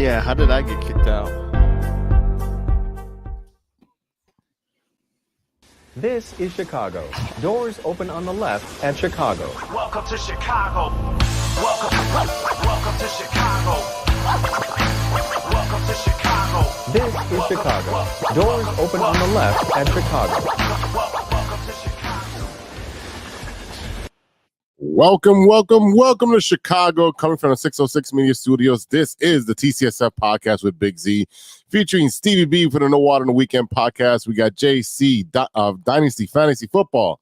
Yeah, how did I get kicked out? This is Chicago. Doors open on the left at Chicago. Welcome to Chicago. Welcome to Chicago. Welcome to Chicago. This is Chicago. Doors open on the left at Chicago. Welcome to Chicago. Welcome to Chicago, coming from the 606 Media Studios. This is the TCSF podcast with Big Z, featuring Stevie-B for the No Water in the Weekend podcast. We got JC of Dynasty Fantasy Football,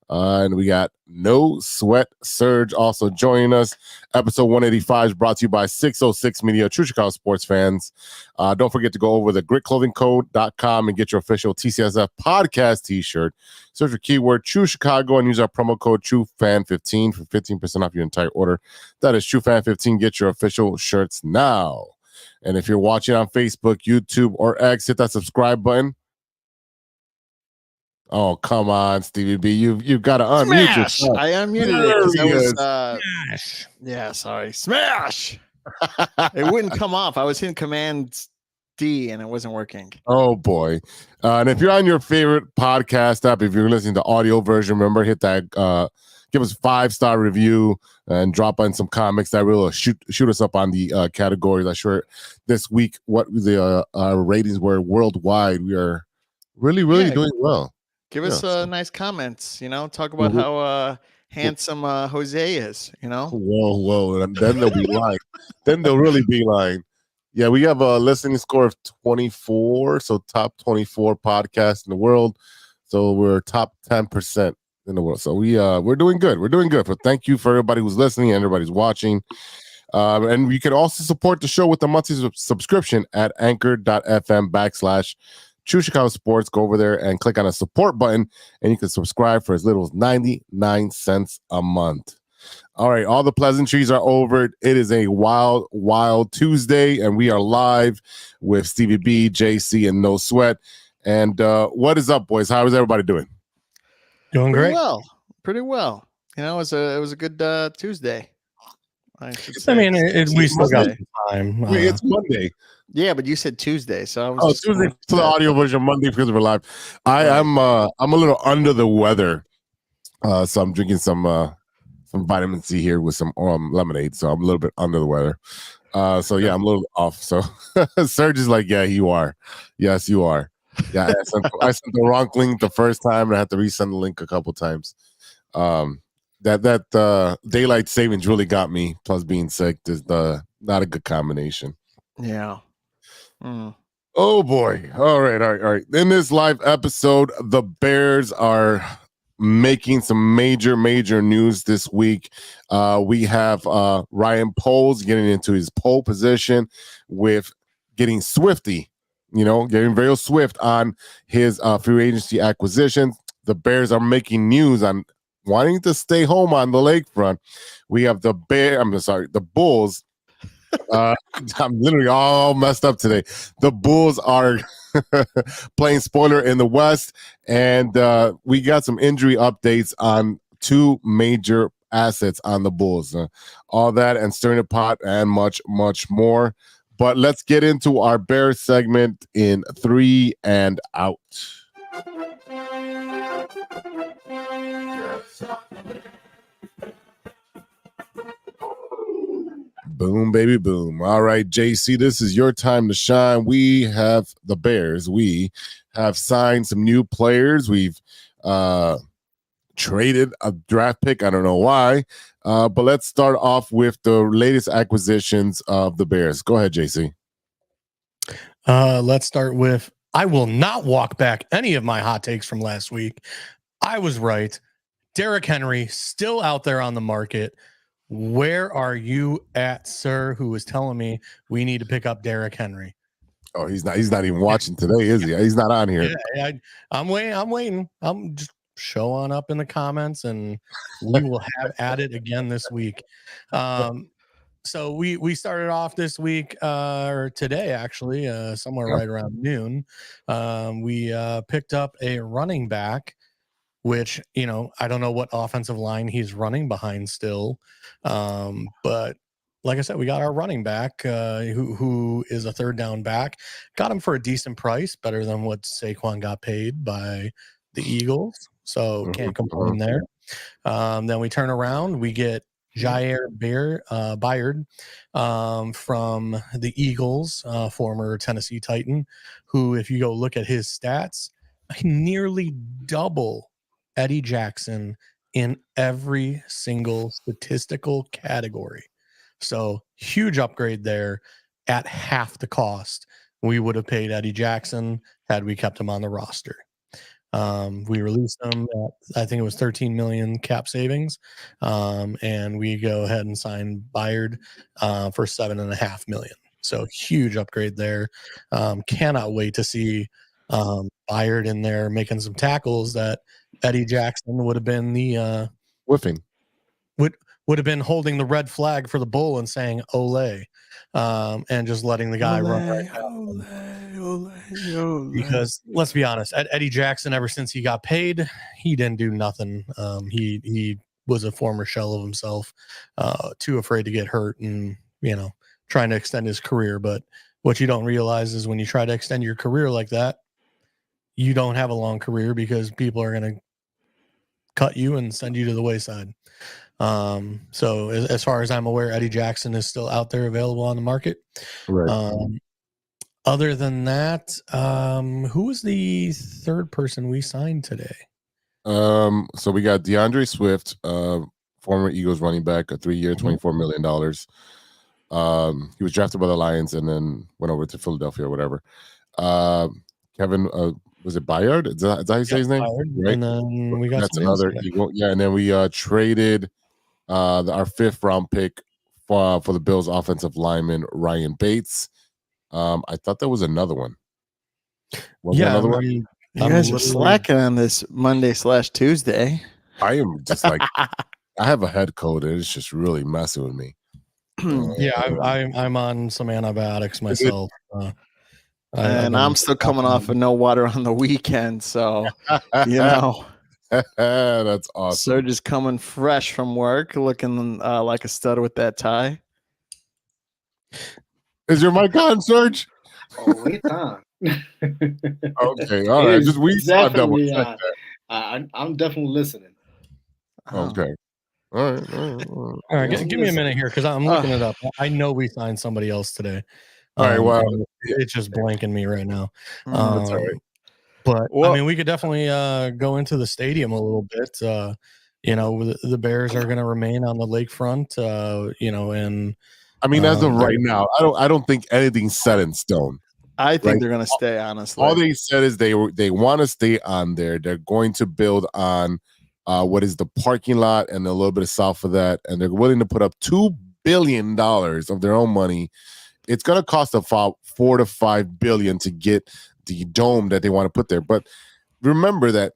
and we got No Sweat Serg also joining us. Episode 185 is brought to you by 606 Media, true Chicago sports fans. Don't forget to go over to gritclothingcode.com and get your official TCSF podcast t-shirt. Search for keyword True Chicago and use our promo code TrueFan15 for 15% off your entire order. That is TrueFan15. Get your official shirts now. And if you're watching on Facebook, YouTube, or X, hit that subscribe button. Oh, come on, Stevie B. You've got to unmute yourself. I unmuted it because I was Smash. yeah, sorry. Smash. It wouldn't come off. I was hitting Command D and it wasn't working. Oh boy. And if you're on your favorite podcast app, if you're listening to audio version, remember, hit that give us a 5-star review and drop in some comics that will shoot us up on the categories. I'm sure this week what the ratings were worldwide. We are really doing well. Give us nice comments, talk about how handsome Jose is, Whoa. And then they'll be lying. Then they'll really be lying. Yeah, we have a listening score of 24, so top 24 podcast in the world. So we're top 10% in the world. So we're doing good. We're doing good. But thank you for everybody who's listening and everybody's watching. And you can also support the show with a monthly subscription at anchor.fm/True Chicago Sports. Go over there and click on a support button, and you can subscribe for as little as 99 cents a month. All right, all the pleasantries are over. It is a wild Tuesday, and we are live with Stevie B, JC, and No Sweat. And what is up, boys? How is everybody doing? Doing great. Pretty well. It was a good Tuesday. I mean, we still got some time. Wait, it's Monday. Yeah, but you said Tuesday, so I was Tuesday for the audio version, Monday because we're live. I'm a little under the weather, so I'm drinking some vitamin C here with some lemonade, so I'm a little bit under the weather. So yeah, I'm a little off. So Serge is like, yeah, you are. Yes, you are. Yeah, I sent the wrong link the first time, and I had to resend the link a couple times. That daylight savings really got me. Plus, being sick is not a good combination. Yeah. Mm. Oh boy! All right. In this live episode, the Bears are making some major news this week. We have Ryan Poles getting into his pole position with getting swifty, getting very swift on his free agency acquisitions. The Bears are making news on wanting to stay home on the lakefront. We have the Bulls. I'm literally all messed up today. The Bulls are playing spoiler in the West, and we got some injury updates on two major assets on the Bulls. All that and stirring the pot and much more. But let's get into our Bears segment in 3 and out. Boom, baby, boom. All right, JC, this is your time to shine. We have the Bears. We have signed some new players. We've traded a draft pick. I don't know why. But let's start off with the latest acquisitions of the Bears. Go ahead, JC. Let's start with, I will not walk back any of my hot takes from last week. I was right. Derrick Henry still out there on the market. Where are you at, sir? Who was telling me we need to pick up Derrick Henry? Oh, he's not even watching today, is he? He's not on here. Yeah, I'm waiting. I'm just show on up in the comments, and we will have at it again this week. So we started off this week, or today actually, somewhere right around noon. We picked up a running back, which, I don't know what offensive line he's running behind still. But like I said, we got our running back who is a third down back. Got him for a decent price, better than what Saquon got paid by the Eagles. So can't complain there. Then we turn around, we get Jair Bayard from the Eagles, former Tennessee Titan, who, if you go look at his stats, nearly double Eddie Jackson in every single statistical category. So huge upgrade there at half the cost we would have paid Eddie Jackson had we kept him on the roster. We released him at, I think it was 13 million cap savings. And we go ahead and sign Bayard for 7.5 million. So huge upgrade there. Cannot wait to see Bayard in there making some tackles that Eddie Jackson would have been the whiffing. Would have been holding the red flag for the bull and saying "Ole," and just letting the guy run right out. Because let's be honest, Eddie Jackson, ever since he got paid, he didn't do nothing. He was a former shell of himself, too afraid to get hurt, and trying to extend his career. But what you don't realize is when you try to extend your career like that, you don't have a long career because people are going to cut you and send you to the wayside. So as far as I'm aware, Eddie Jackson is still out there available on the market. Right. Other than that, who was the third person we signed today? So we got DeAndre Swift, former Eagles running back, a 3-year, $24 million. He was drafted by the Lions and then went over to Philadelphia or whatever. Kevin, was it Bayard? Is that how you say his name? Bayard. Right. And then we got that's another Eagle. Yeah, and then we traded our 5th round pick for the Bills offensive lineman Ryan Bates. I thought there was another one. Another one? You guys are slacking on this Monday/Tuesday. I am just like I have a head cold and it's just really messing with me. I'm on some antibiotics myself. And I'm still coming off of no water on the weekend, so that's awesome. Serg is coming fresh from work, looking like a stud with that tie. Is your mic on, Serg? Oh, it's on. Okay, all right. Just we double check that. I'm definitely listening. Okay. All right. Give me a minute here because I'm looking it up. I know we signed somebody else today. All right. Well, it's just blanking me right now. That's all right. But I mean, we could definitely go into the stadium a little bit. The Bears are going to remain on the lakefront. And I mean, as of right now, I don't think anything's set in stone. I think they're going to stay. Honestly, all they said is they want to stay on there. They're going to build on what is the parking lot and a little bit of south of that, and they're willing to put up $2 billion of their own money. It's going to cost about $4 to $5 billion to get the dome that they want to put there. But remember that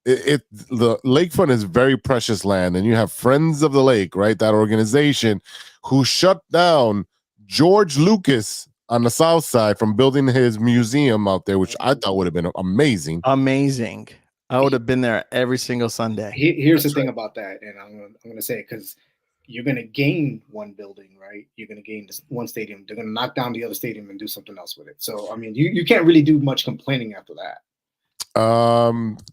the lakefront is very precious land, and you have Friends of the Lake, right? That organization who shut down George Lucas on the south side from building his museum out there, which I thought would have been amazing. Amazing. I would have been there every single Sunday. Here's the thing about that, and I'm going to say it because you're going to gain one building, right? You're going to gain this one stadium. They're going to knock down the other stadium and do something else with it. So, I mean, you can't really do much complaining after that.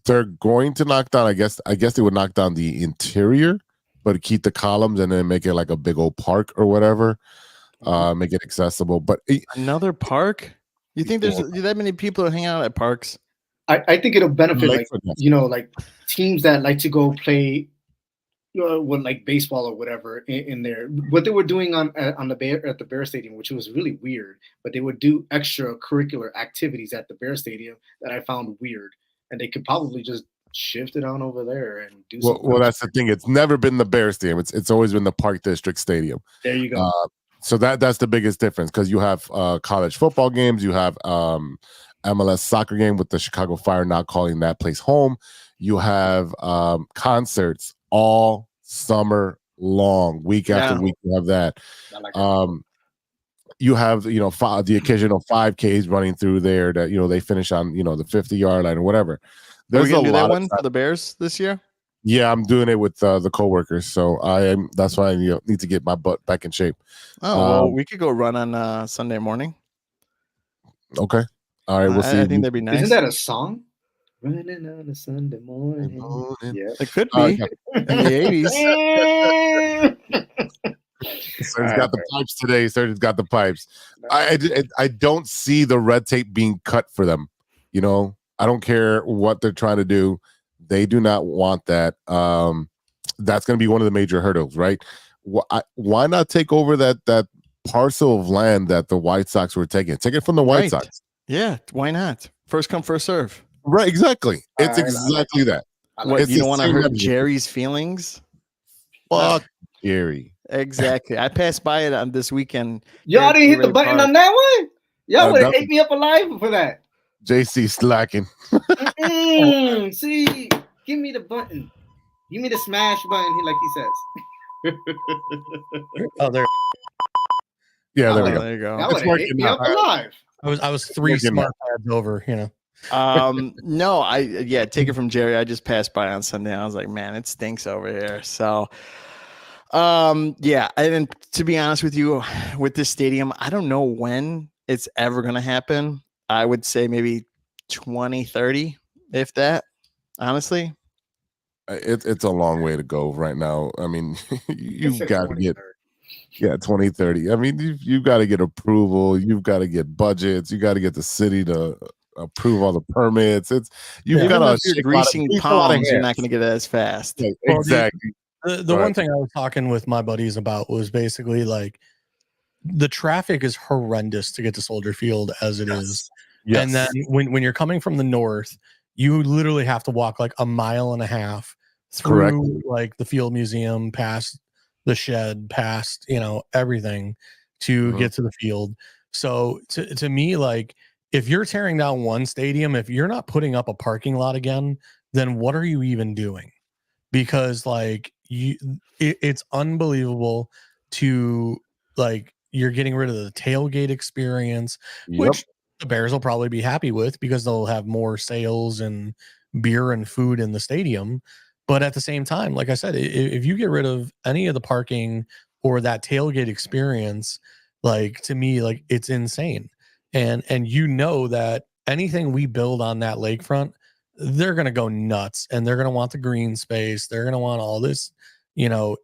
They're going to knock down. I guess they would knock down the interior, but keep the columns and then make it like a big old park or whatever. Make it accessible. But another park? You think there's that many people who hang out at parks? I think it'll benefit like teams that like to go play with like baseball or whatever in there. What they were doing at the Bear Stadium, which was really weird, but they would do extracurricular activities at the Bear Stadium that I found weird, and they could probably just shift it on over there and do something. Well, that's the thing. It's never been the Bear Stadium. It's always been the Park District Stadium. There you go. So that's the biggest difference because you have college football games, you have MLS soccer game with the Chicago Fire not calling that place home. You have concerts all summer long, week after week. You have that. You have the occasional 5Ks running through there that they finish on the 50-yard line or whatever. There's a lot one for the Bears this year. Yeah, I'm doing it with the coworkers, so that's why I need to get my butt back in shape. Oh, well, we could go run on Sunday morning. Okay. All right, we'll see. I think that'd be nice. Isn't that a song? Running on a Sunday morning. Yeah. It could be in the 80s. Serg's got the pipes today. Serg's got the pipes. I don't see the red tape being cut for them. You know, I don't care what they're trying to do. They do not want that. That's going to be one of the major hurdles, right? Why not take over that parcel of land that the White Sox were taking? Take it from the White Sox. Yeah, why not? First come, first serve. Right, exactly. It's exactly that. What, you don't want to hurt Jerry's feelings? Fuck Jerry. Exactly. I passed by it on this weekend. Y'all didn't hit the button on that one? Y'all would have ate me up alive for that. JC slacking. See, give me the button. Give me the smash button, like he says. Oh, there. Yeah, there we go. There you go. That would have ate me up alive. I was 3 smart pads over, you know. No, take it from Jerry. I just passed by on Sunday. I was like, man, it stinks over here. So and to be honest with you, with this stadium, I don't know when it's ever gonna happen. I would say maybe 2030, if that, honestly. It's a long way to go right now. I mean, you've got to get 2030. I mean, you've got to get approval, you've got to get budgets, you got to get the city to approve all the permits. You've got to greasing palms, you're not going to get it as fast. Yeah, exactly. The one thing I was talking with my buddies about was basically like the traffic is horrendous to get to Soldier Field as it is. Yes. And then when you're coming from the north, you literally have to walk like 1.5 miles through like the Field Museum, past the shed, past, you know, everything to get to the field. So to me, like, if you're tearing down one stadium, if you're not putting up a parking lot again, then what are you even doing? Because like it's unbelievable to like, you're getting rid of the tailgate experience, which the Bears will probably be happy with because they'll have more sales and beer and food in the stadium. But at the same time, like I said, if you get rid of any of the parking or that tailgate experience, like, to me, like, it's insane. And you know that anything we build on that lakefront, they're going to go nuts and they're going to want the green space. They're going to want all this, you know,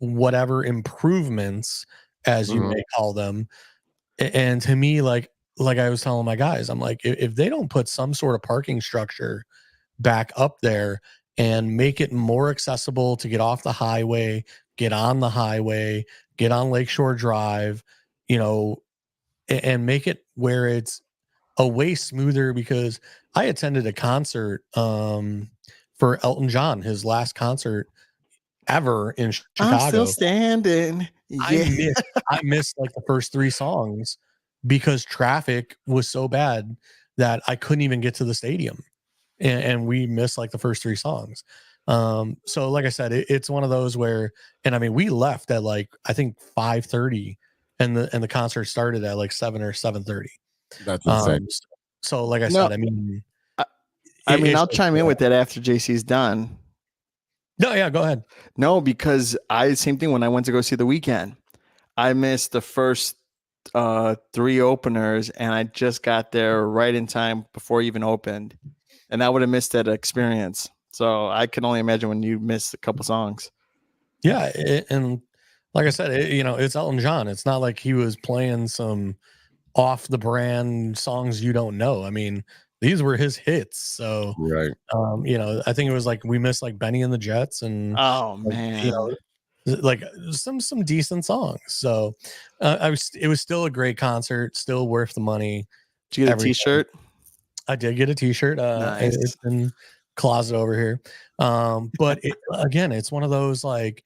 whatever improvements, as you may call them. And to me, like I was telling my guys, I'm like, if they don't put some sort of parking structure back up there and make it more accessible to get off the highway, get on the highway, get on Lakeshore Drive, you know, and make it where it's a way smoother, because I attended a concert for Elton John, his last concert ever in Chicago. I'm still standing. Yeah. I missed like the first 3 songs because traffic was so bad that I couldn't even get to the stadium. And we missed like the first 3 songs. So like I said, it's one of those where, and I mean, we left at like, I think 5:30 and the concert started at like 7 or 7:30. That's insane. So like I said, I mean, I'll chime in with that after JC's done. No, yeah, go ahead. No, because same thing when I went to go see The Weeknd. I missed the first 3 openers and I just got there right in time before it even opened. And I would have missed that experience. So I can only imagine when you miss a couple songs. Yeah. And like I said, you know, it's Elton John. It's not like he was playing some off the brand songs you don't know. I mean, these were his hits. So, you know, I think it was like we missed like Benny and the Jets and, man, you know, like some decent songs. So it was still a great concert, still worth the money. Did you get a t-shirt? I did get a t-shirt. Nice. It's in closet over here. But again, it's one of those, like,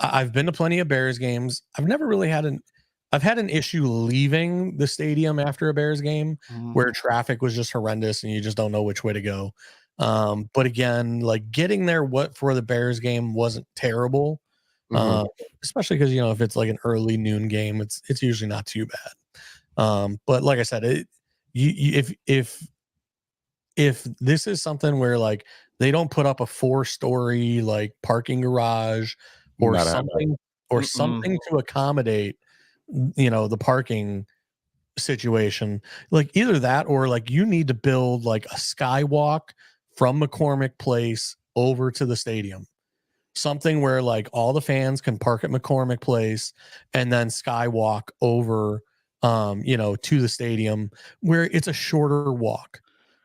I've been to plenty of Bears games. I've never really I've had an issue leaving the stadium after a Bears game where traffic was just horrendous and you just don't know which way to go. But again, like, getting there for the Bears game wasn't terrible. Especially because, you know, if it's like an early noon game, it's usually not too bad. But like I said, if this is something where like they don't put up a 4-story like parking garage or Not something or something to accommodate, the parking situation. Like either that or like you need to build like a skywalk from McCormick Place over to the stadium. Something where like all the fans can park at McCormick Place and then skywalk over to the stadium where it's a shorter walk.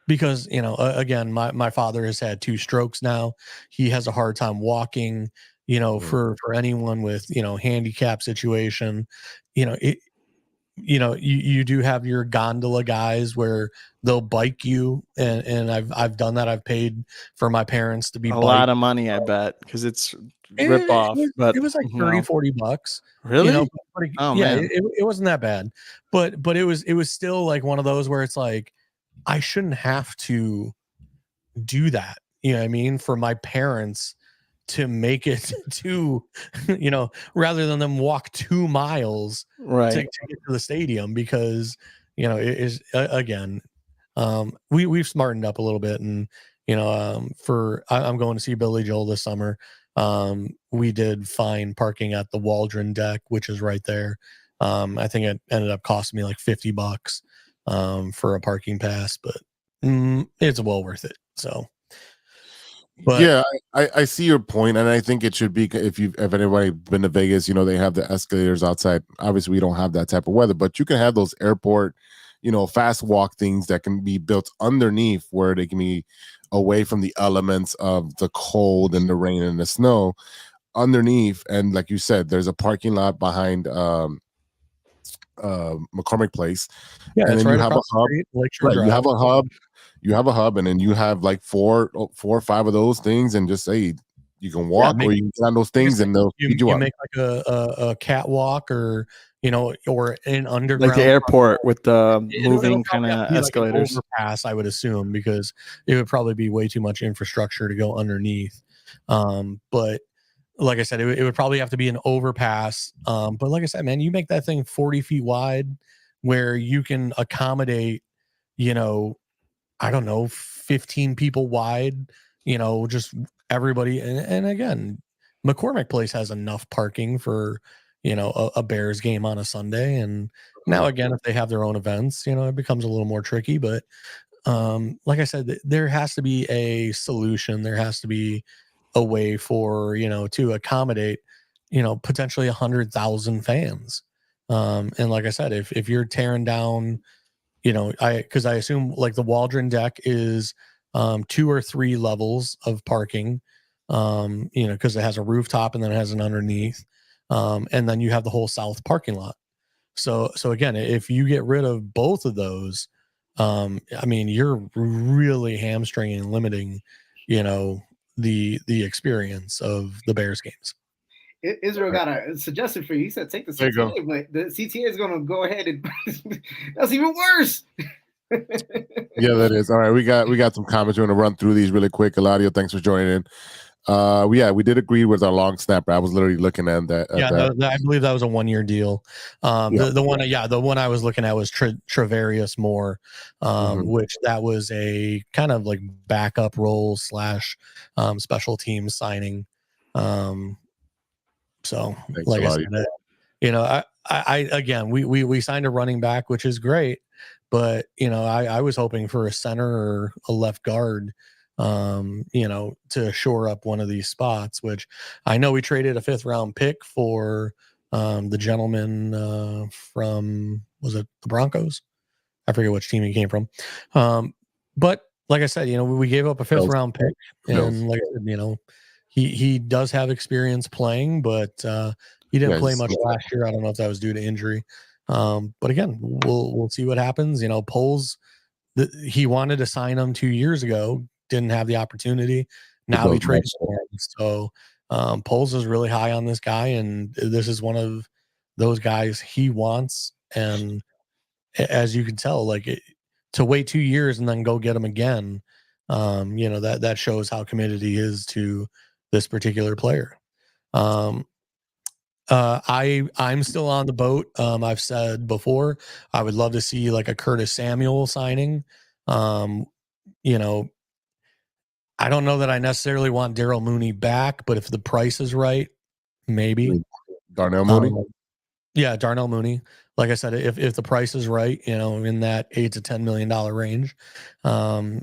Because again, my father has had 2 strokes now. He has a hard time walking. For anyone with handicap situation, you do have your gondola guys where they'll bike you, and I've done that. I've paid for my parents to be a biked. lot of money, I bet, because it's rip off. But it was like 30-40 bucks. Really? Oh yeah, man. It wasn't that bad, but it was still like one of those where it's like I shouldn't have to do that. You know what I mean? For my parents to make it to, rather than them walk 2 miles to get to the stadium, because, it is again, we've smartened up a little bit, and, I'm going to see Billy Joel this summer. We did find parking at the Waldron deck, which is right there. I think it ended up costing me like $50 for a parking pass, but it's well worth it. So, but yeah, I see your point, and I think it should be, if anybody been to Vegas, they have the escalators outside. Obviously, we don't have that type of weather, but you can have those airport, fast walk things that can be built underneath, where they can be away from the elements of the cold and the rain and the snow underneath. And like you said, there's a parking lot behind McCormick Place, and then you have a hub. Right, you have a hub, and then you have like 4 or 5 of those things, and just say you can walk, or you can get on those things, and they'll feed you up. Make like a catwalk, or or an underground, like the airport with the moving kind of escalators. Like overpass, I would assume, because it would probably be way too much infrastructure to go underneath. But like I said, it would probably have to be an overpass. But like I said, man, you make that thing 40 feet wide, where you can accommodate, I don't know, 15 people wide, just everybody. And again, McCormick Place has enough parking for, a Bears game on a Sunday. And now again, if they have their own events, it becomes a little more tricky. But like I said, there has to be a solution. There has to be a way for, to accommodate, potentially 100,000 fans. And like I said, if you're tearing down, because I assume like the Waldron deck is 2 or 3 levels of parking, because it has a rooftop and then it has an underneath, and then you have the whole south parking lot. So again, if you get rid of both of those, I mean, you're really hamstringing and limiting, the experience of the Bears games. Israel got a suggestion for you. He said take the CTA, but the CTA is going to go ahead and that's even worse. Yeah, that is. All right, we got some comments. We're going to run through these really quick. Eladio, thanks for joining in. We did agree with our long snapper. I was literally looking at that. I believe that was a 1-year deal. The one I was looking at was Travarius Moore, which that was a kind of like backup role / special team signing. So thanks, like I said, I again, we signed a running back, which is great, but I was hoping for a center or a left guard, to shore up one of these spots, which I know we traded a 5th round pick for the gentleman from, was it the Broncos? I forget which team he came from. But like I said, we gave up a 5th round pick, and like I said, he does have experience playing, but he didn't play much last year. I don't know if that was due to injury. But again, we'll see what happens. Poles, he wanted to sign him 2 years ago, didn't have the opportunity. Now he traded for him. So Poles is really high on this guy, and this is one of those guys he wants. And as you can tell, to wait 2 years and then go get him again, that shows how committed he is to this particular player. I'm still on the boat. I've said before, I would love to see like a Curtis Samuel signing. I don't know that I necessarily want Daryl Mooney back, but if the price is right, maybe. Darnell Mooney. Yeah, Darnell Mooney. Like I said, if the price is right, in that $8 to $10 million range,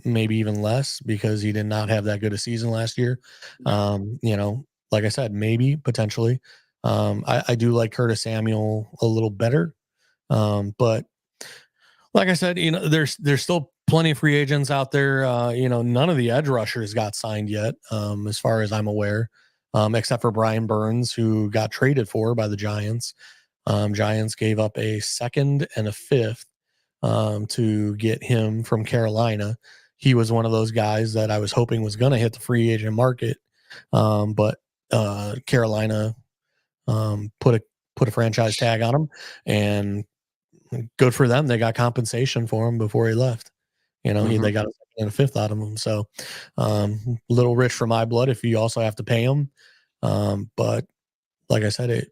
maybe even less because he did not have that good a season last year. Like I said, maybe potentially. I do like Curtis Samuel a little better, but like I said, there's still plenty of free agents out there. None of the edge rushers got signed yet, as far as I'm aware, except for Brian Burns, who got traded for by the Giants. Giants gave up a second and a fifth to get him from Carolina. He was one of those guys that I was hoping was going to hit the free agent market, but Carolina put a franchise tag on him, and good for them. They got compensation for him before he left. They got a second and a fifth out of him. So little rich for my blood if you also have to pay him. But like I said,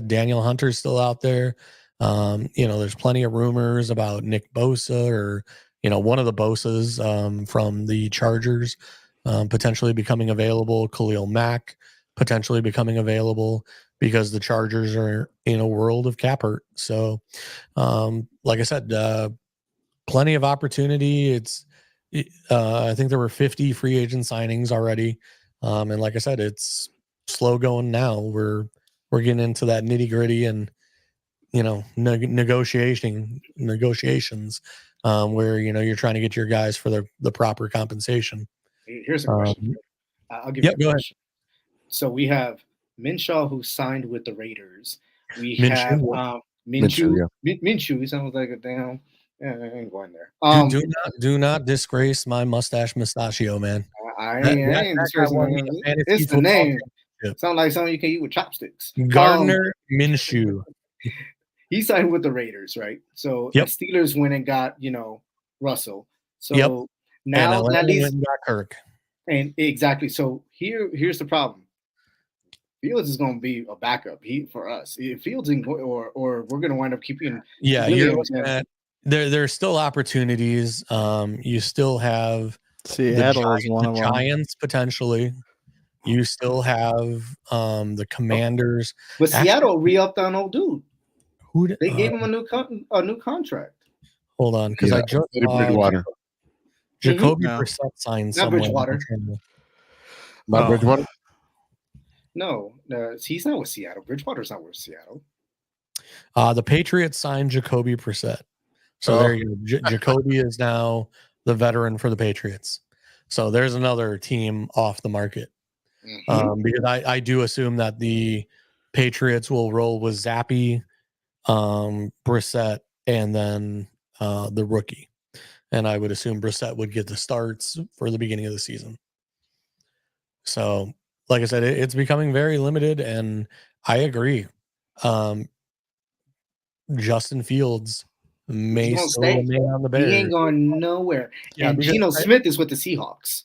Daniel Hunter's still out there. There's plenty of rumors about Nick Bosa or, one of the Bosas from the Chargers potentially becoming available. Khalil Mack potentially becoming available because the Chargers are in a world of cap hurt. So, like I said, plenty of opportunity. I think there were 50 free agent signings already. And like I said, it's slow going now. We're getting into that nitty gritty and, negotiations where, you're trying to get your guys for the proper compensation. Here's a question. I'll give you a question. So we have Minshew, who signed with the Raiders. We have Minshew. Minshew sounds like a damn. I ain't going there. Do not disgrace my mustachio, man. I ain't disgracing. It's the name. Sound like something you can eat with chopsticks. Gardner Minshew. He signed with the Raiders, right? So the Steelers went and got Russell. So now at least got Kirk. And exactly. So here's the problem. Fields is going to be a backup for us. Fields or we're going to wind up keeping. Yeah, there's still opportunities. You still have Seattle is one of them. Giants potentially. You still have the Commanders. But Seattle re-upped on old dude. They gave him a new contract. Hold on, because I just Bridgewater. Jacoby Brissett signed someone. Bridgewater. Not Bridgewater. No, he's not with Seattle. Bridgewater's not with Seattle. The Patriots signed Jacoby Brissett. So there you go. Jacoby is now the veteran for the Patriots. So there's another team off the market. Because I do assume that the Patriots will roll with Zappy, Brissett, and then the rookie. And I would assume Brissett would get the starts for the beginning of the season. So, like I said, it's becoming very limited, and I agree. Justin Fields may still remain on the Bears. He ain't going nowhere. Yeah, and Geno Smith is with the Seahawks.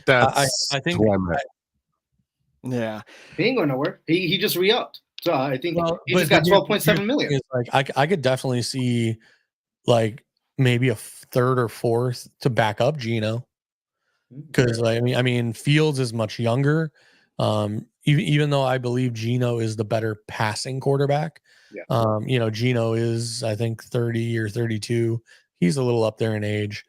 That's I think. Yeah, he ain't going nowhere. He just re-upped. So I think he just got $12.7 million. I could definitely see like maybe a third or fourth to back up Geno, because I mean Fields is much younger. Even though I believe Geno is the better passing quarterback, Geno is I think 30 or 32. He's a little up there in age.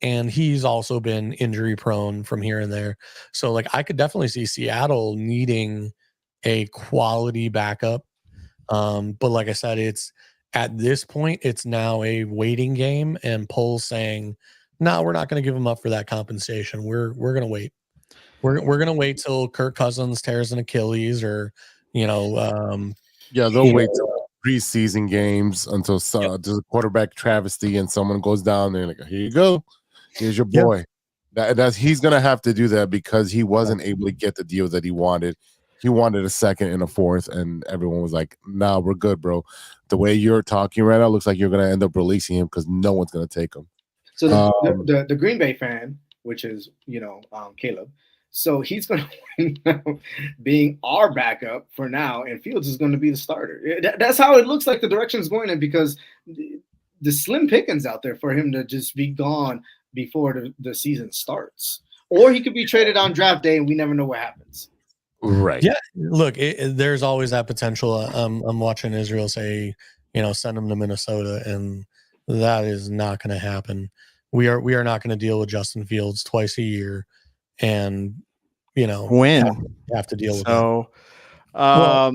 And he's also been injury prone from here and there. So like I could definitely see Seattle needing a quality backup. But like I said, it's at this point, it's now a waiting game, and Pole's saying, no, we're not going to give him up for that compensation. We're going to wait. We're going to wait till Kirk Cousins tears an Achilles or, they'll wait till preseason games until there's a quarterback travesty and someone goes down there and like, here you go. Here's your boy. That's he's gonna have to do that because he wasn't able to get the deal that he wanted. He wanted a second and a fourth, and everyone was like, "Nah, we're good, bro." The way you're talking right now looks like you're gonna end up releasing him because no one's gonna take him. So the Green Bay fan, which is Caleb, so he's gonna end up being our backup for now, and Fields is going to be the starter. That's how it looks like the direction is going in because the slim pickings out there for him to just be gone before the season starts, or he could be traded on draft day, and we never know what happens. Right. Yeah. Look, there's always that potential. I'm watching Israel say, send him to Minnesota, and that is not going to happen. We are not going to deal with Justin Fields twice a year, and win. have to deal with that. So, I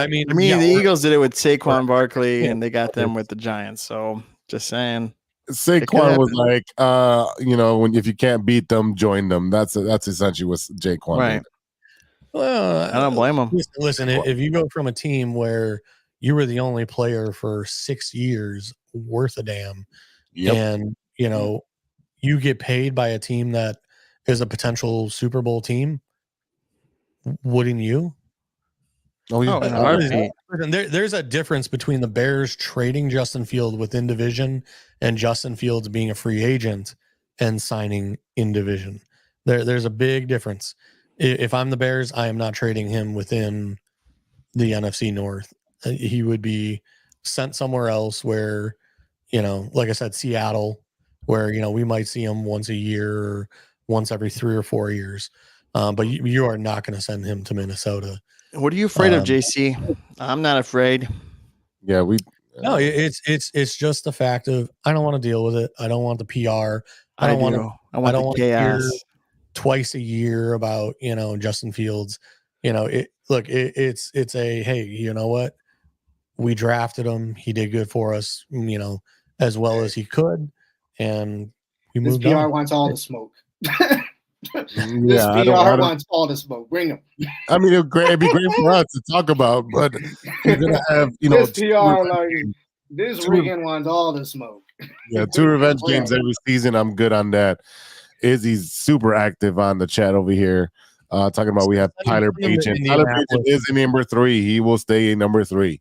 mean, the yeah, Eagles did it with Saquon Barkley, and they got them with the Giants. So, just saying. Saquon was like, if you can't beat them, join them. That's essentially what Saquon Right. did. Well, I don't blame him. Listen, if you go from a team where you were the only player for 6 years worth a damn, and you get paid by a team that is a potential Super Bowl team, wouldn't you? Oh, in a heartbeat. There's a difference between the Bears trading Justin Fields within division and Justin Fields being a free agent and signing in division. There's a big difference. If I'm the Bears, I am not trading him within the NFC North. He would be sent somewhere else where, like I said, Seattle, where, we might see him once a year or once every 3 or 4 years. But you are not going to send him to Minnesota. What are you afraid of, JC? I'm not afraid. Yeah, no, it's just the fact of I don't want to deal with it. I don't want the PR. I don't want the chaos. Hear twice a year about Justin Fields. It's a hey, you know what? We drafted him. He did good for us. As well as he could, and we moved PR on. wants all the smoke. This PR wants all the smoke. Bring him. I mean, it'd be great for us to talk about, but you're gonna have this PR this Regan wants all the smoke. Yeah, 2 revenge games every season. I'm good on that. Izzy's super active on the chat over here, talking about we have Tyler Bagent. Tyler Bagent is a number 3. He will stay a number 3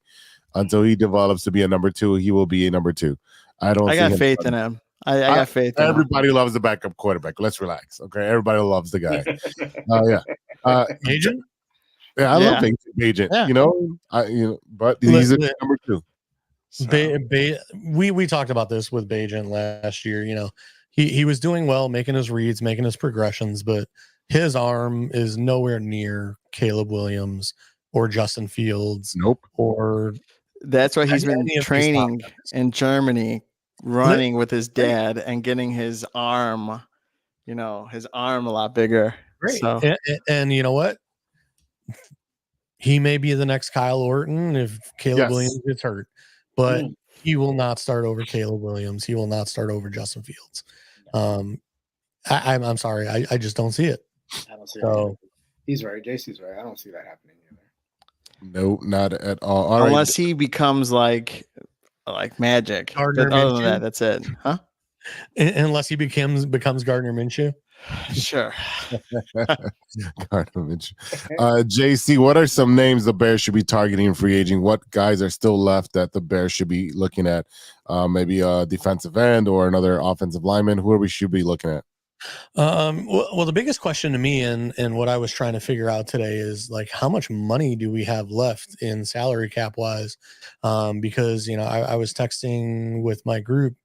until he develops to be a number 2. He will be a number 2. I got faith in him. I got faith. Everybody loves the backup quarterback. Let's relax, okay? Everybody loves the guy. Agent? Yeah, I love Agent. Yeah. But he's a number 2. So. We talked about this with Bagent last year. He was doing well, making his reads, making his progressions, but his arm is nowhere near Caleb Williams or Justin Fields. Nope. Or that's why he's been training in Germany, running with his dad and getting his arm, a lot bigger. Great. So. And you know what? He may be the next Kyle Orton if Caleb Williams gets hurt, but he will not start over Caleb Williams. He will not start over Justin Fields. I'm sorry. I just don't see it. I don't see it. He's right. JC's right. I don't see that happening either. No, not at all. Unless he becomes like magic. Other than that, that's it. Huh? Unless he becomes Gardner Minshew. Sure. Gardner Minshew. JC, what are some names the Bears should be targeting in free aging? What guys are still left that the Bears should be looking at? Maybe a defensive end or another offensive lineman. Who we should be looking at? Well, the biggest question to me and what I was trying to figure out today is how much money do we have left in salary cap wise? Because I was texting with my group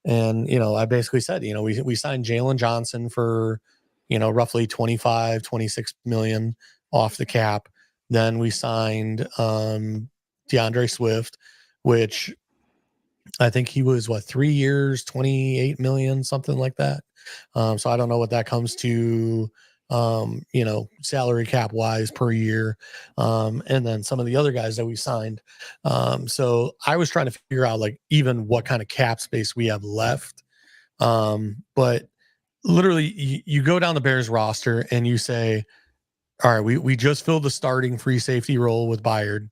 and I basically said we signed Jalen Johnson for roughly 26 million off the cap. Then we signed DeAndre Swift, which I think he was 3 years, 28 million, something like that. So I don't know what that comes to, salary cap wise per year. And then some of the other guys that we signed. So I was trying to figure out even what kind of cap space we have left. But literally you go down the Bears roster and you say, all right, we just filled the starting free safety role with Byard.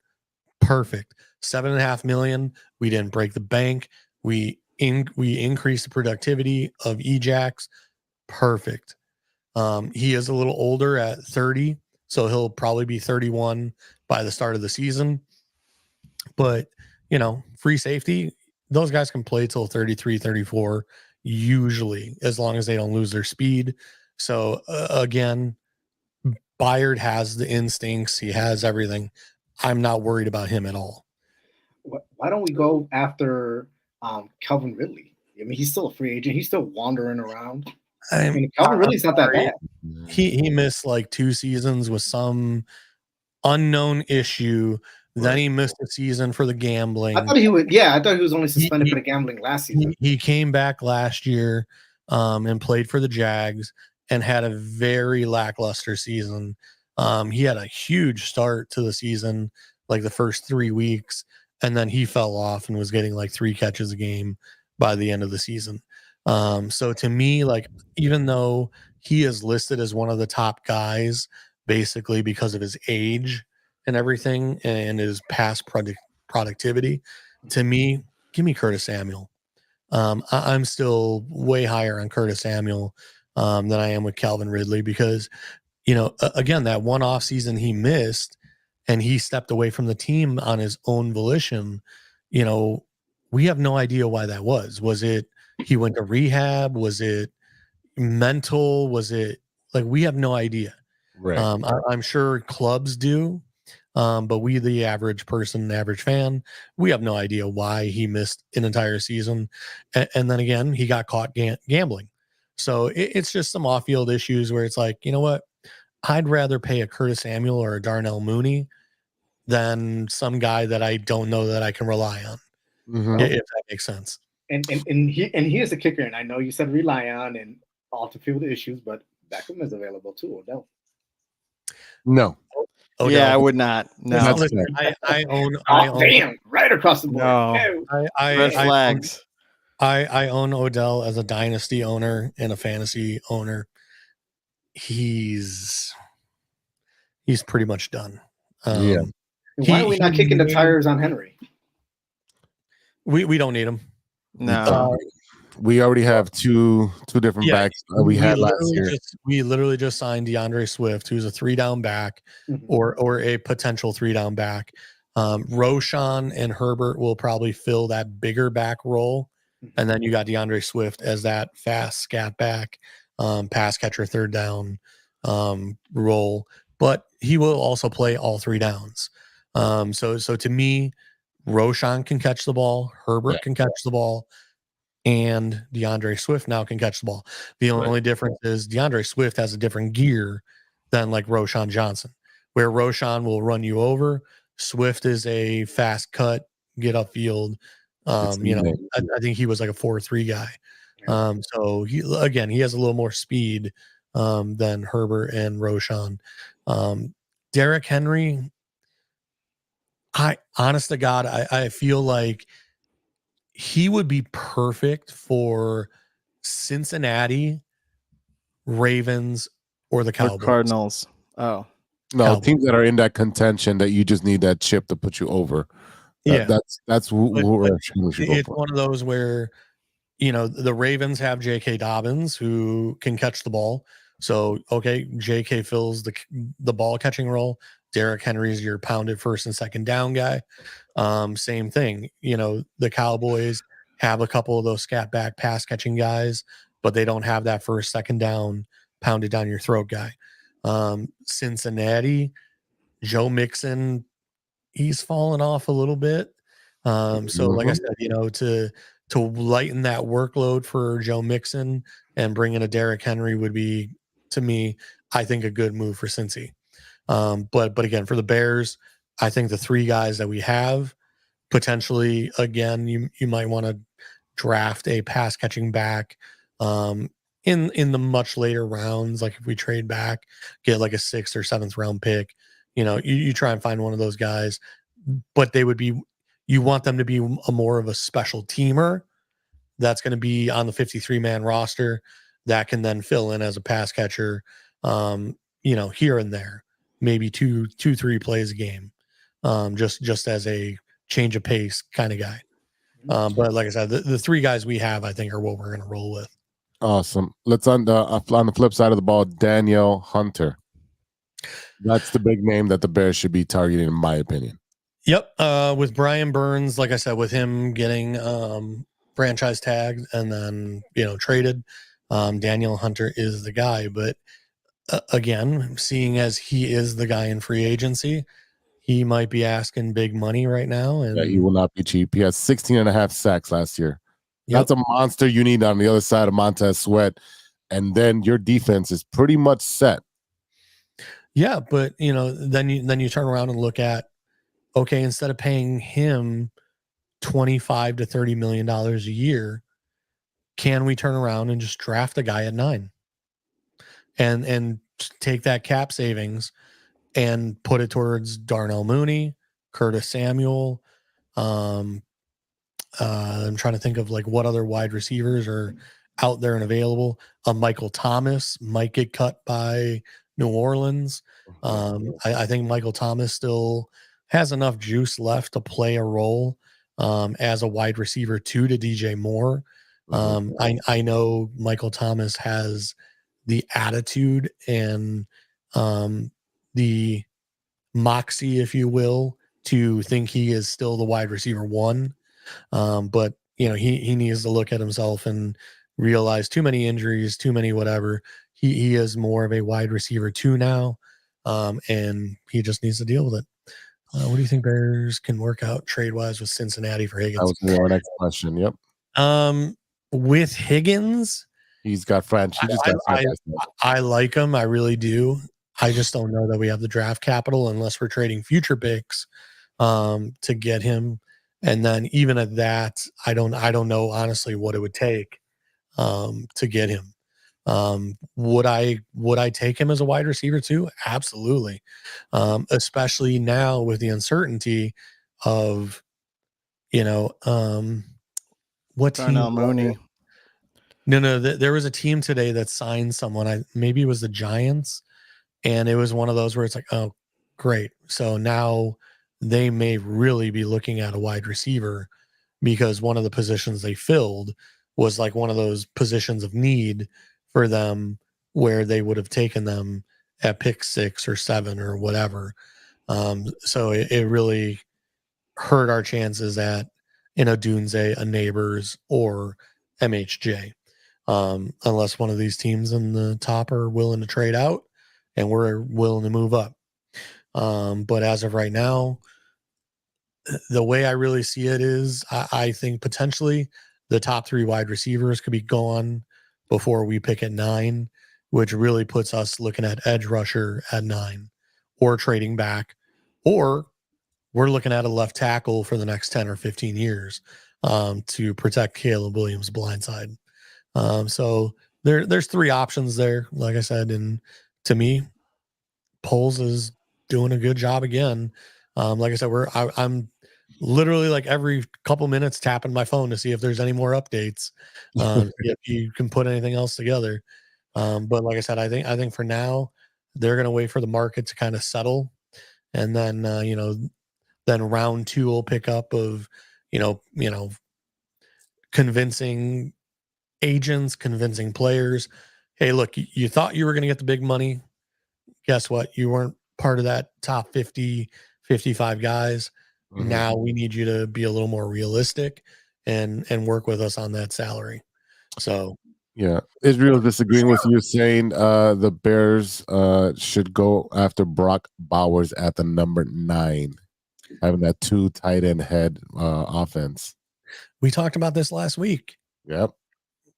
Perfect. $7.5 million. We didn't break the bank. We increased the productivity of Ejax. Perfect. He is a little older at 30, so he'll probably be 31 by the start of the season. But, free safety, those guys can play till 33, 34, usually, as long as they don't lose their speed. So, again, Byard has the instincts. He has everything. I'm not worried about him at all. Why don't we go after Calvin Ridley? I mean, he's still a free agent. He's still wandering around. I'm, And Calvin Ridley's not that sorry. bad. He missed like 2 seasons with some unknown issue. Then he missed a season for the gambling. I thought he would. Yeah, I thought he was only suspended for the gambling last season. He came back last year and played for the Jags and had a very lackluster season. He had a huge start to the season, like the first 3 weeks, and then he fell off and was getting like 3 catches a game by the end of the season. So to me, like, even though he is listed as one of the top guys, basically because of his age and everything and his past productivity, to me, give me Curtis Samuel. I'm still way higher on Curtis Samuel than I am with Calvin Ridley because, again, that one off season he missed and he stepped away from the team on his own volition. We have no idea why that was. Was it he went to rehab? Was it mental? Was it like, we have no idea. Right. I'm sure clubs do. But we, the average person, average fan, we have no idea why he missed an entire season. And then again, he got caught gambling. So it's just some off-field issues where it's like, you know what? I'd rather pay a Curtis Samuel or a Darnell Mooney than some guy that I don't know that I can rely on, if that makes sense. And he is a kicker. And I know you said rely on and off-the-field issues, but Beckham is available too, Odell. No. Oh, yeah, no. I would not. No. Listen, I own. Damn, right across the board. No. Red flags. I own Odell as a dynasty owner and a fantasy owner. He's pretty much done. Yeah. Why are we not kicking the tires on Henry? We don't need him. No. We already have two different backs we had last year. We literally just signed DeAndre Swift, who's a 3-down back or a potential 3-down back. Roshan and Herbert will probably fill that bigger back role. And then you got DeAndre Swift as that fast scat back, pass catcher, 3rd down role. But he will also play all 3 downs. So to me, Roshan can catch the ball, Herbert can catch the ball, and DeAndre Swift now can catch the ball. The only difference is DeAndre Swift has a different gear than like Roshan Johnson, where Roshan will run you over. Swift is a fast cut, get upfield. I think he was like a 4-3 guy. So he has a little more speed than Herbert and Roshan. Derrick Henry, honest to God, I feel like he would be perfect for Cincinnati, Ravens, or the Cowboys. Or Cardinals. Oh. No, Cowboys. Teams that are in that contention that you just need that chip to put you over. That's who it's one of those where, the Ravens have J.K. Dobbins who can catch the ball. So, okay, J.K. fills the ball catching role. Derrick Henry's your pounded 1st and 2nd down guy. Same thing. The Cowboys have a couple of those scat back pass catching guys, but they don't have that 1st, 2nd down pounded down your throat guy. Cincinnati, Joe Mixon, he's fallen off a little bit. So like I said, to lighten that workload for Joe Mixon and bring in a Derrick Henry would be, to me, I think a good move for Cincy. But again, for the Bears, I think the 3 guys that we have, potentially, again, you might want to draft a pass catching back in the much later rounds. Like if we trade back, get like a 6th or 7th round pick, you try and find one of those guys, but you want them to be a more of a special teamer that's going to be on the 53-man roster that can then fill in as a pass catcher, here and there. Maybe 2-3 plays a game, just as a change of pace kind of guy. But like I said, the 3 guys we have, I think, are what we're going to roll with. Awesome. Let's on the flip side of the ball, Danielle Hunter. That's the big name that the Bears should be targeting, in my opinion. Yep. With Brian Burns, like I said, with him getting franchise tagged and then traded, Danielle Hunter is the guy. But again, seeing as he is the guy in free agency, he might be asking big money right now. And he will not be cheap. He has 16.5 sacks last year. That's a monster you need on the other side of Montez Sweat. And then your defense is pretty much set. Yeah, but then you turn around and look at, okay, instead of paying him $25 to $30 million a year, can we turn around and just draft a guy at 9 and take that cap savings and put it towards Darnell Mooney, Curtis Samuel? I'm trying to think of like what other wide receivers are out there and available. Michael Thomas might get cut by New Orleans. I think Michael Thomas still has enough juice left to play a role as a wide receiver to DJ Moore. I know Michael Thomas has the attitude and the moxie, if you will, to think he is still the wide receiver 1. But he needs to look at himself and realize too many injuries, too many whatever. He is more of a wide receiver 2 now, and he just needs to deal with it. What do you think Bears can work out trade-wise with Cincinnati for Higgins? That was our next question. Yep. With Higgins, he's got French. I like him. I really do. I just don't know that we have the draft capital unless we're trading future picks to get him. And then even at that, I don't know honestly what it would take to get him. Would I take him as a wide receiver too? Absolutely. Especially now with the uncertainty of, what team? Darnell Mooney. No. There was a team today that signed someone. Maybe it was the Giants, and it was one of those where it's like, oh, great. So now they may really be looking at a wide receiver because one of the positions they filled was like one of those positions of need for them where they would have taken them at pick 6 or 7 or whatever. So it really hurt our chances at Dunze, a Neighbors, or MHJ. Unless one of these teams in the top are willing to trade out and we're willing to move up. But as of right now, the way I really see it is I think potentially the top 3 wide receivers could be gone before we pick at 9, which really puts us looking at edge rusher at 9 or trading back, or we're looking at a left tackle for the next 10 or 15 years to protect Caleb Williams' blindside. So there's 3 options there, like I said, and to me, Poles is doing a good job again. Like I said, I'm literally like every couple minutes tapping my phone to see if there's any more updates, if you can put anything else together. But like I said, I think for now they're going to wait for the market to kind of settle, and then then round 2 will pick up of convincing agents, convincing players. Hey, look, you thought you were going to get the big money. Guess what? You weren't part of that top 50, 55 guys. Mm-hmm. Now we need you to be a little more realistic and work with us on that salary. So yeah, Israel disagreeing with you, saying the Bears should go after Brock Bowers at the number 9, having that 2 tight end head offense. We talked about this last week. Yep.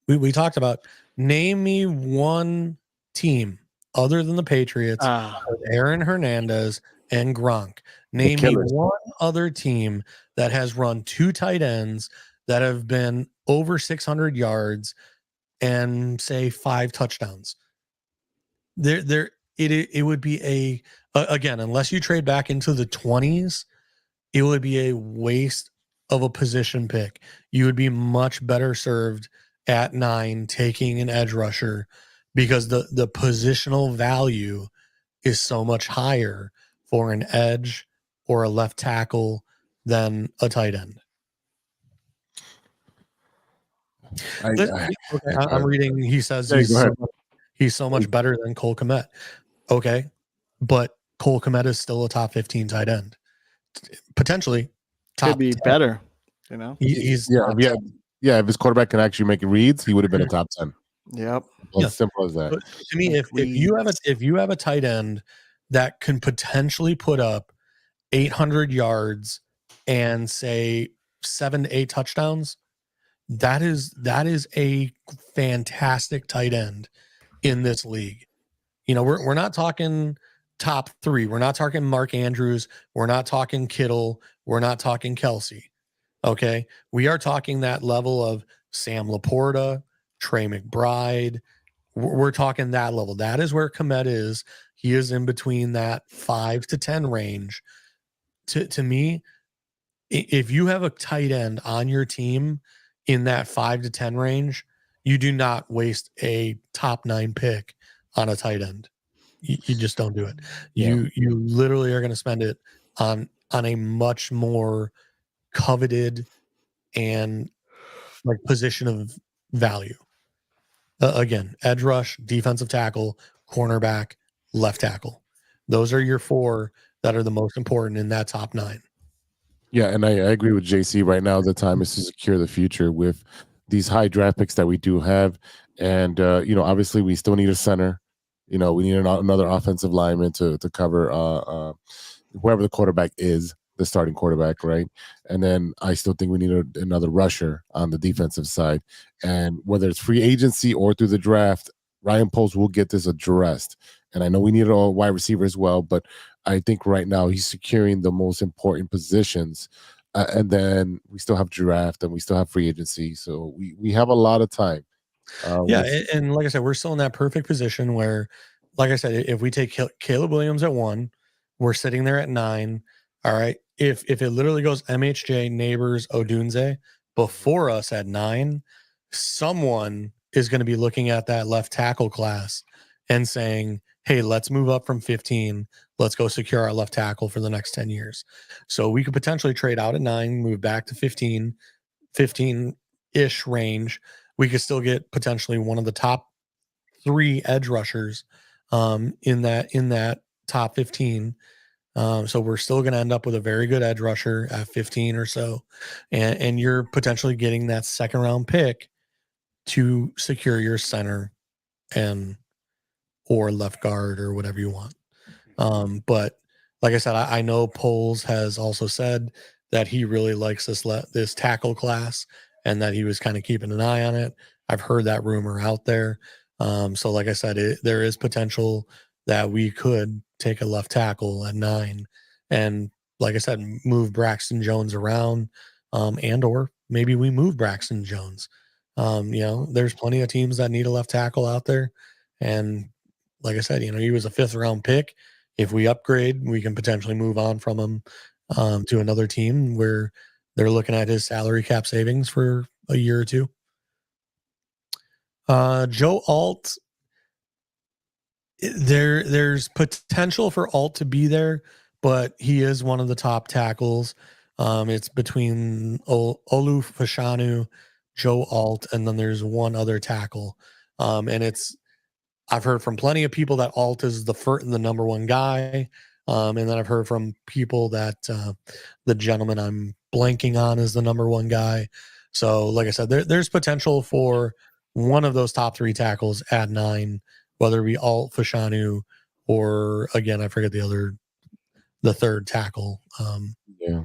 We talked about, name me one team other than the Patriots with Aaron Hernandez and Gronk. Name me one other team that has run 2 tight ends that have been over 600 yards and say 5 touchdowns. It would be again, unless you trade back into the 20s, it would be a waste of a position pick. You would be much better served at 9 taking an edge rusher, because the positional value is so much higher for an edge or a left tackle than a tight end. I'm reading. He says he's so much better than Cole Kmet. Okay, but Cole Kmet is still a top 15 tight end. Potentially top could be 10. better. He's if his quarterback can actually make reads, he would have been a top 10. Yep. As simple as that. But to me, if you have a tight end that can potentially put up 800 yards and say 7 to 8 touchdowns, that is a fantastic tight end in this league. You know, we're not talking top 3. We're not talking Mark Andrews. We're not talking Kittle. We're not talking Kelsey. Okay. We are talking that level of Sam Laporta, Trey McBride. We're talking that level. That is where Kmet is. He is in between that 5 to 10 range. To me, if you have a tight end on your team in that 5 to 10 range, you do not waste a top 9 pick on a tight end. You just don't do it. Yeah. You literally are going to spend it on a much more coveted and like position of value. Again, edge rush, defensive tackle, cornerback, left tackle. Those are your 4 that are the most important in that top 9. Yeah, and I agree with JC. Right now, the time is to secure the future with these high draft picks that we do have. And, obviously we still need a center. We need another offensive lineman to cover whoever the quarterback is, the starting quarterback, right? And then I still think we need another rusher on the defensive side. And whether it's free agency or through the draft, Ryan Poles will get this addressed. And I know we need a wide receiver as well, but I think right now he's securing the most important positions. And then we still have draft and we still have free agency. So we have a lot of time. And like I said, we're still in that perfect position where, like I said, if we take Caleb Williams at 1, we're sitting there at 9. All right. If it literally goes MHJ, Neighbors, Odunze before us at 9, someone is going to be looking at that left tackle class and saying, hey, let's move up from 15. Let's go secure our left tackle for the next 10 years. So we could potentially trade out at 9, move back to 15-ish range. We could still get potentially one of the top 3 edge rushers in that top 15. So we're still going to end up with a very good edge rusher at 15 or so. And you're potentially getting that second round pick to secure your center or left guard or whatever you want. But like I said, I know Poles has also said that he really likes this tackle class and that he was kind of keeping an eye on it. I've heard that rumor out there. So like I said, there is potential that we could take a left tackle at 9 and, like I said, move Braxton Jones around, and or maybe we move Braxton Jones. There's plenty of teams that need a left tackle out there. And like I said, he was a 5th round pick. If we upgrade, we can potentially move on from him to another team where they're looking at his salary cap savings for a year or 2. Joe Alt, there's potential for Alt to be there, but he is one of the top tackles. It's between Olu Fashanu, Joe Alt, and then there's one other tackle. And I've heard from plenty of people that Alt is the number 1 guy. And then I've heard from people that the gentleman I'm blanking on is the number 1 guy. So like I said, there's potential for one of those top 3 tackles at 9, whether it be Alt, Fashanu, or again, I forget the third tackle. Yeah.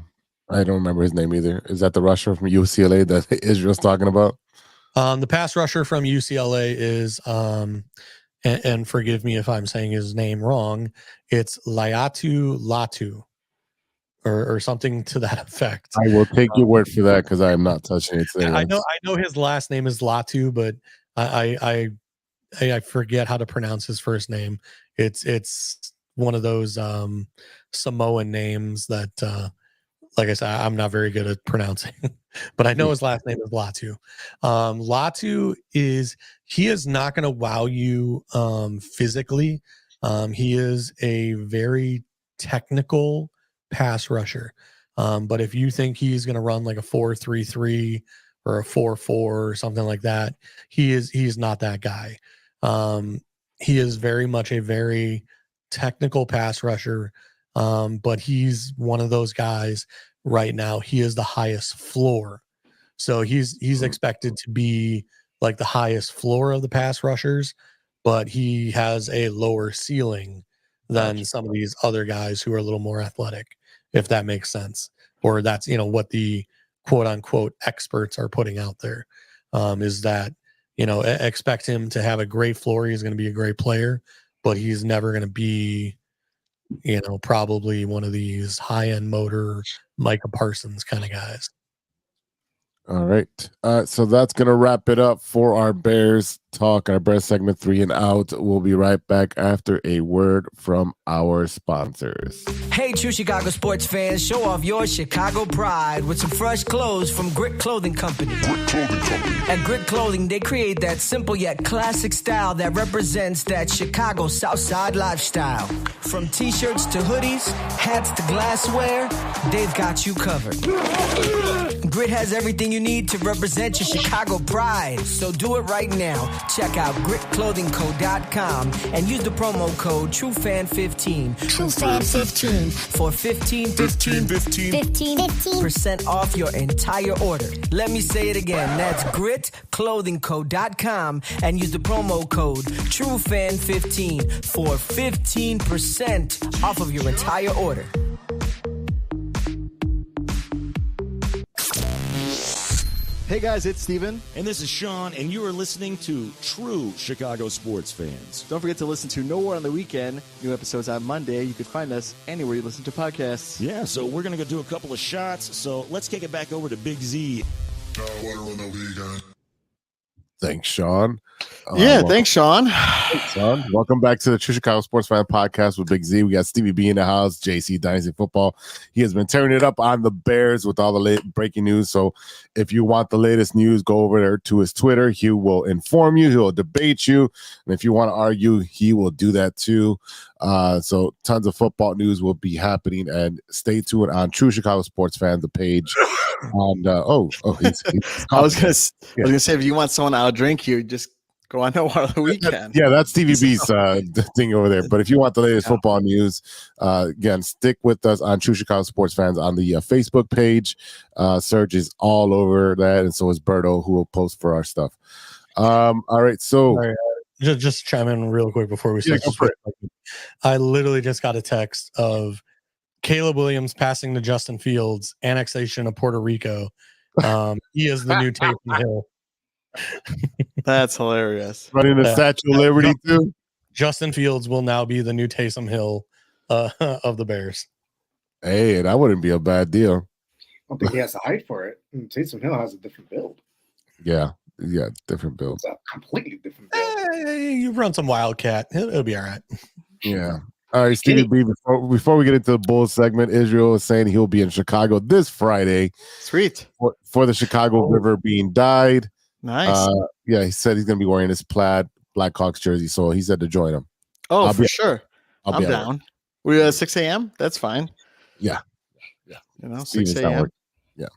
I don't remember his name either. Is that the rusher from UCLA that Israel's talking about? The pass rusher from UCLA is, and forgive me if I'm saying his name wrong, it's Laiatu Latu or something to that effect. I will take your word for that because I am not touching it today. I know his last name is Latu, but I forget how to pronounce his first name. It's one of those Samoan names that like I said, I'm not very good at pronouncing, but I know his last name is Latu. Latu he is not going to wow you physically. He is a very technical pass rusher. But if you think he's going to run like a 4-3-3 or a 4-4 or something like that, he's not that guy. He is very much a very technical pass rusher. But he's one of those guys right now. He is the highest floor. So he's expected to be like the highest floor of the pass rushers, but he has a lower ceiling than some of these other guys who are a little more athletic, if that makes sense. Or that's, what the quote unquote experts are putting out there, is that, expect him to have a great floor. He's going to be a great player, but he's never going to be, probably one of these high-end motor Micah Parsons kind of guys. All right. So that's going to wrap it up for our Bears talk, our Bears segment 3 and out. We'll be right back after a word from our sponsors. Hey, true Chicago sports fans, show off your Chicago pride with some fresh clothes from Grit Clothing Company. At Grit Clothing, they create that simple yet classic style that represents that Chicago Southside lifestyle. From t-shirts to hoodies, hats to glassware, they've got you covered. Grit has everything you need to represent your Chicago pride. So do it right now. Check out gritclothingco.com and use the promo code TrueFan15. TrueFan15 for 15% off your entire order. Let me say it again. That's gritclothingco.com and use the promo code TrueFan15 for 15% off of your entire order. Hey guys, it's Steven. And this is Sean, and you are listening to True Chicago Sports Fans. Don't forget to listen to No War on the Weekend. New episodes on Monday. You can find us anywhere you listen to podcasts. Yeah, so we're going to go do a couple of shots. So let's kick it back over to Big Z. Thanks, Sean. Thanks, Sean. Thanks, Sean. Welcome back to the True Chicago Sports Fan Podcast with Big Z. We got Stevie-B in the house, JC Dynasty Football. He has been tearing it up on the Bears with all the late breaking news. So if you want the latest news, go over there to his Twitter. He will inform you. He will debate you. And if you want to argue, he will do that too. So tons of football news will be happening, and stay tuned on True Chicago Sports Fan, the page. And I was gonna say, if you want someone to outdrink you, just go on No War on the Weekend. Yeah, that's TVB's thing over there. But if you want the latest football news, again, stick with us on True Chicago Sports Fans on the Facebook page. Serg is all over that, and so is Berto, who will post for our stuff. All right, so just chime in real quick before we start. I literally just got a text of Caleb Williams passing to Justin Fields, annexation of Puerto Rico. He is the new Taysom Hill. That's hilarious. Running the Statue of Liberty too. Justin Fields will now be the new Taysom Hill of the Bears. Hey, that wouldn't be a bad deal. I don't think he has the height for it. Taysom Hill has a different build. Yeah, different build. It's a completely different build. You run some Wildcat, it'll be all right. Yeah. All right, Stevie B, before we get into the Bulls segment, Israel is saying he'll be in Chicago this Friday. Sweet. For the Chicago River being dyed. Nice. Yeah, he said he's going to be wearing his plaid Blackhawks jersey, so he said to join him. Oh, for sure. I'm down. We're at 6 a.m.? That's fine. Yeah. 6 a.m. Yeah.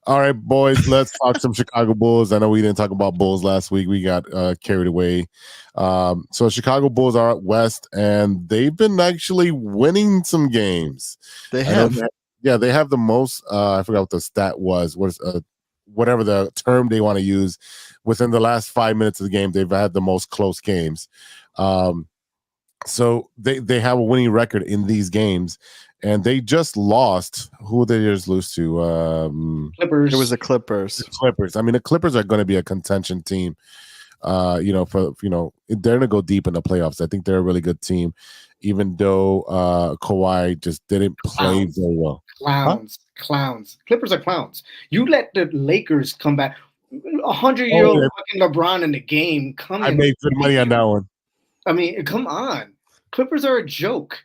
All right, boys, let's talk some Chicago Bulls. I know we didn't talk about Bulls last week. We got carried away. So Chicago Bulls are out west, and they've been actually winning some games. They have. They have the most. I forgot what the stat was. Whatever the term they want to use. Within the last 5 minutes of the game, they've had the most close games. So they have a winning record in these games. And they just lost. Who did they just lose to? Clippers. It was the Clippers. I mean, the Clippers are going to be a contention team. They're going to go deep in the playoffs. I think they're a really good team, even though Kawhi just didn't play very well. Clowns. Clippers are clowns. You let the Lakers come back. 100-year-old fucking LeBron in the game. I made good money on that one. I mean, come on. Clippers are a joke.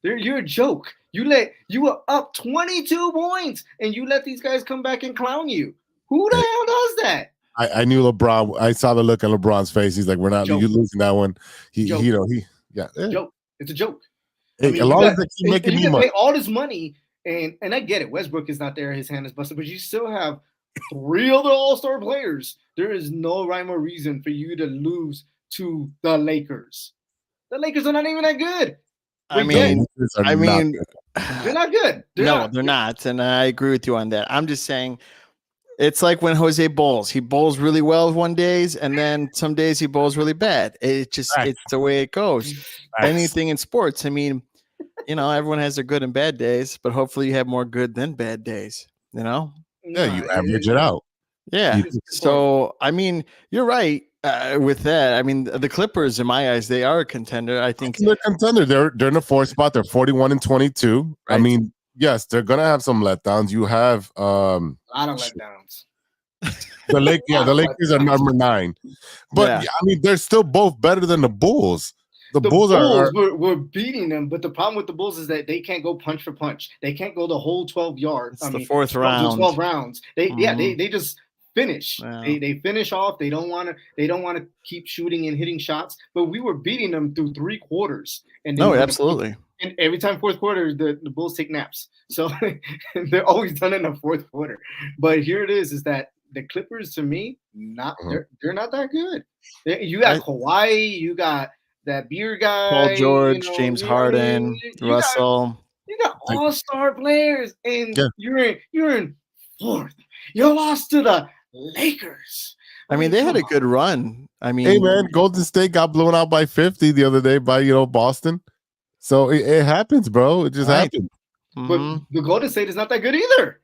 You're a joke. You were up 22 points, and you let these guys come back and clown you. Who the hell does that? I knew LeBron. I saw the look on LeBron's face. He's like, "We're not. You losing that one." Joke. It's a joke. Hey, as long as they keep making me money, pay all this money, and I get it. Westbrook is not there; his hand is busted, but you still have 3 other All-Star players. There is no rhyme or reason for you to lose to the Lakers. The Lakers are not even that good. I mean, they're not good. They're not. And I agree with you on that. I'm just saying it's like when Jose bowls. He bowls really well one days, and then some days he bowls really bad. It's the way it goes. Anything in sports. I mean, everyone has their good and bad days, but hopefully you have more good than bad days, No, Yeah, you average it out. Yeah. You- So, I mean, you're right with that. I mean, the Clippers, in my eyes, they are a contender. I think They're a contender. They're in the fourth spot. They're 41-22. I Right. mean, yes, they're gonna have some letdowns. You have A lot of letdowns. the Lakers are number 9. But Yeah. I mean, they're still both better than the Bulls. The Bulls are we're beating them, but the problem with the Bulls is that they can't go punch for punch. They can't go the whole 12 yards. It's the fourth round. 12 rounds. They Mhm. they just finish. Yeah. They finish off. They don't want to keep shooting and hitting shots. But we were beating them through 3 quarters. And No, absolutely. And every time fourth quarter, the Bulls take naps. So they're always done in the fourth quarter. But here it is that the Clippers, to me, they're not that good. You got Kawhi, you got that beer guy, Paul George, James Harden, Russell. You got all-star players, and you're in fourth. You lost to the Lakers. I mean, they had a good run. I mean, hey man, Golden State got blown out by 50 the other day by Boston. So it happens, bro. It just happened. But the Golden State is not that good either.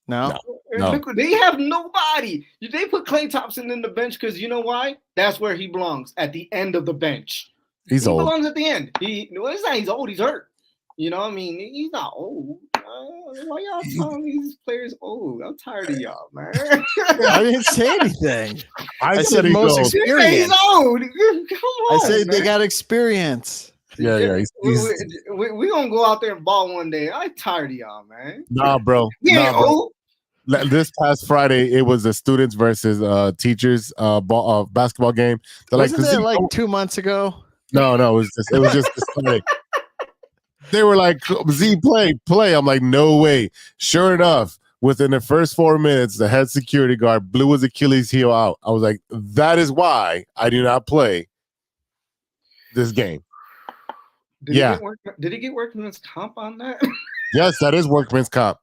No. Look, they have nobody. They put Klay Thompson in the bench because you know why? That's where he belongs, at the end of the bench. He belongs at the end. It's not he's old, he's hurt. You know what I mean? He's not old. Why y'all telling these players old? I'm tired of y'all, man. I didn't say anything. I said he's most old. experience. He's old. Come on. I said man. they got experience. Yeah. We gonna go out there and ball one day. I'm tired of y'all, man. Nah, bro. Old. This past Friday, it was the students versus teachers basketball game. Wasn't that like 2 months ago? No, it was just this Sunday. They were like, Z, play. I'm like, no way. Sure enough, within the first 4 minutes, the head security guard blew his Achilles heel out. I was like, that is why I do not play this game. Did he get workman's comp on that? Yes, that is workman's comp.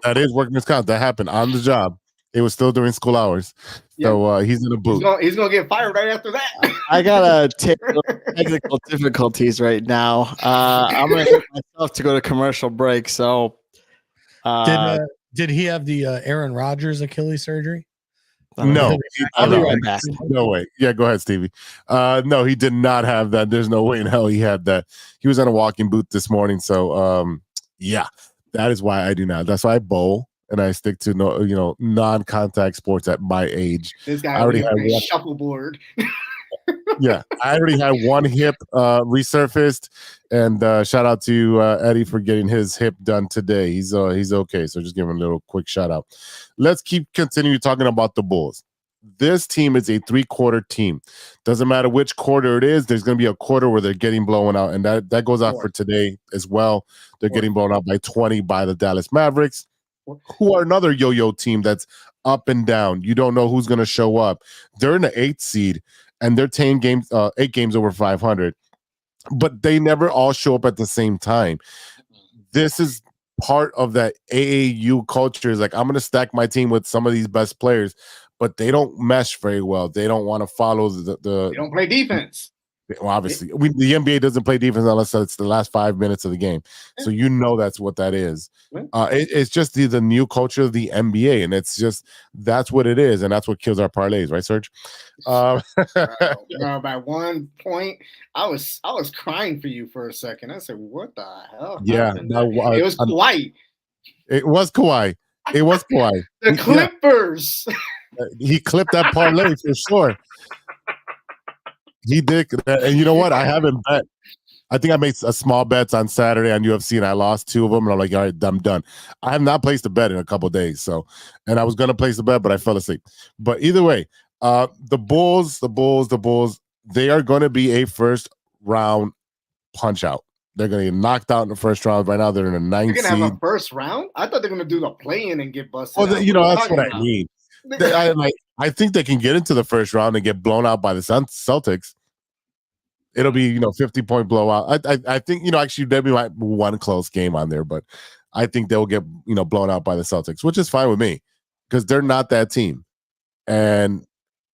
That happened on the job. It was still during school hours. So he's in a boot. He's gonna get fired right after that. I got technical difficulties right now. I'm gonna hit myself to go to commercial break. So did he have the Aaron Rodgers Achilles surgery? No. I'll be right back. No way. Yeah, go ahead, Stevie. No, he did not have that. There's no way in hell he had that. He was in a walking boot this morning. So that is why I do not. That's why I bowl and I stick to non-contact sports at my age. This guy already had a shuffleboard. Yeah, I already had one hip resurfaced, and shout out to Eddie for getting his hip done today. He's okay. So just give him a little quick shout out. Let's continue talking about the Bulls. This team is a 3-quarter team. Doesn't matter which quarter it is. There's going to be a quarter where they're getting blown out, and that goes out for today as well. They're getting blown out by 20 by the Dallas Mavericks, who are another yo-yo team that's up and down. You don't know who's going to show up. They're in the 8th seed, and they're 8 games over 500, but they never all show up at the same time. This is part of that AAU culture. Is like, I'm going to stack my team with some of these best players, but they don't mesh very well. They don't want to follow the They don't play defense. Well, obviously, the NBA doesn't play defense unless it's the last 5 minutes of the game. So that's what that is. It's just the new culture of the NBA, and that's what it is, and that's what kills our parlays, right, Serg? By 1 point, I was crying for you for a second. I said, "What the hell?" Yeah, it was Kawhi. It was Kawhi. The Clippers. He clipped that parlay for sure. He did, and you know what? I haven't bet. I think I made a small bets on Saturday on UFC, and I lost 2 of them. And I'm like, all right, I'm done. I have not placed a bet in a couple of days, and I was gonna place a bet, but I fell asleep. But either way, the Bulls, they are going to be a first round punch out. They're going to get knocked out in the first round. Right now, they're in the 9th seed. They're going to have a first round? I thought they're going to do the play-in and get busted. Well, that's what I mean. I think they can get into the first round and get blown out by the Celtics. It'll be 50-point blowout. I think actually there be like one close game on there, but I think they'll get blown out by the Celtics, which is fine with me because they're not that team. And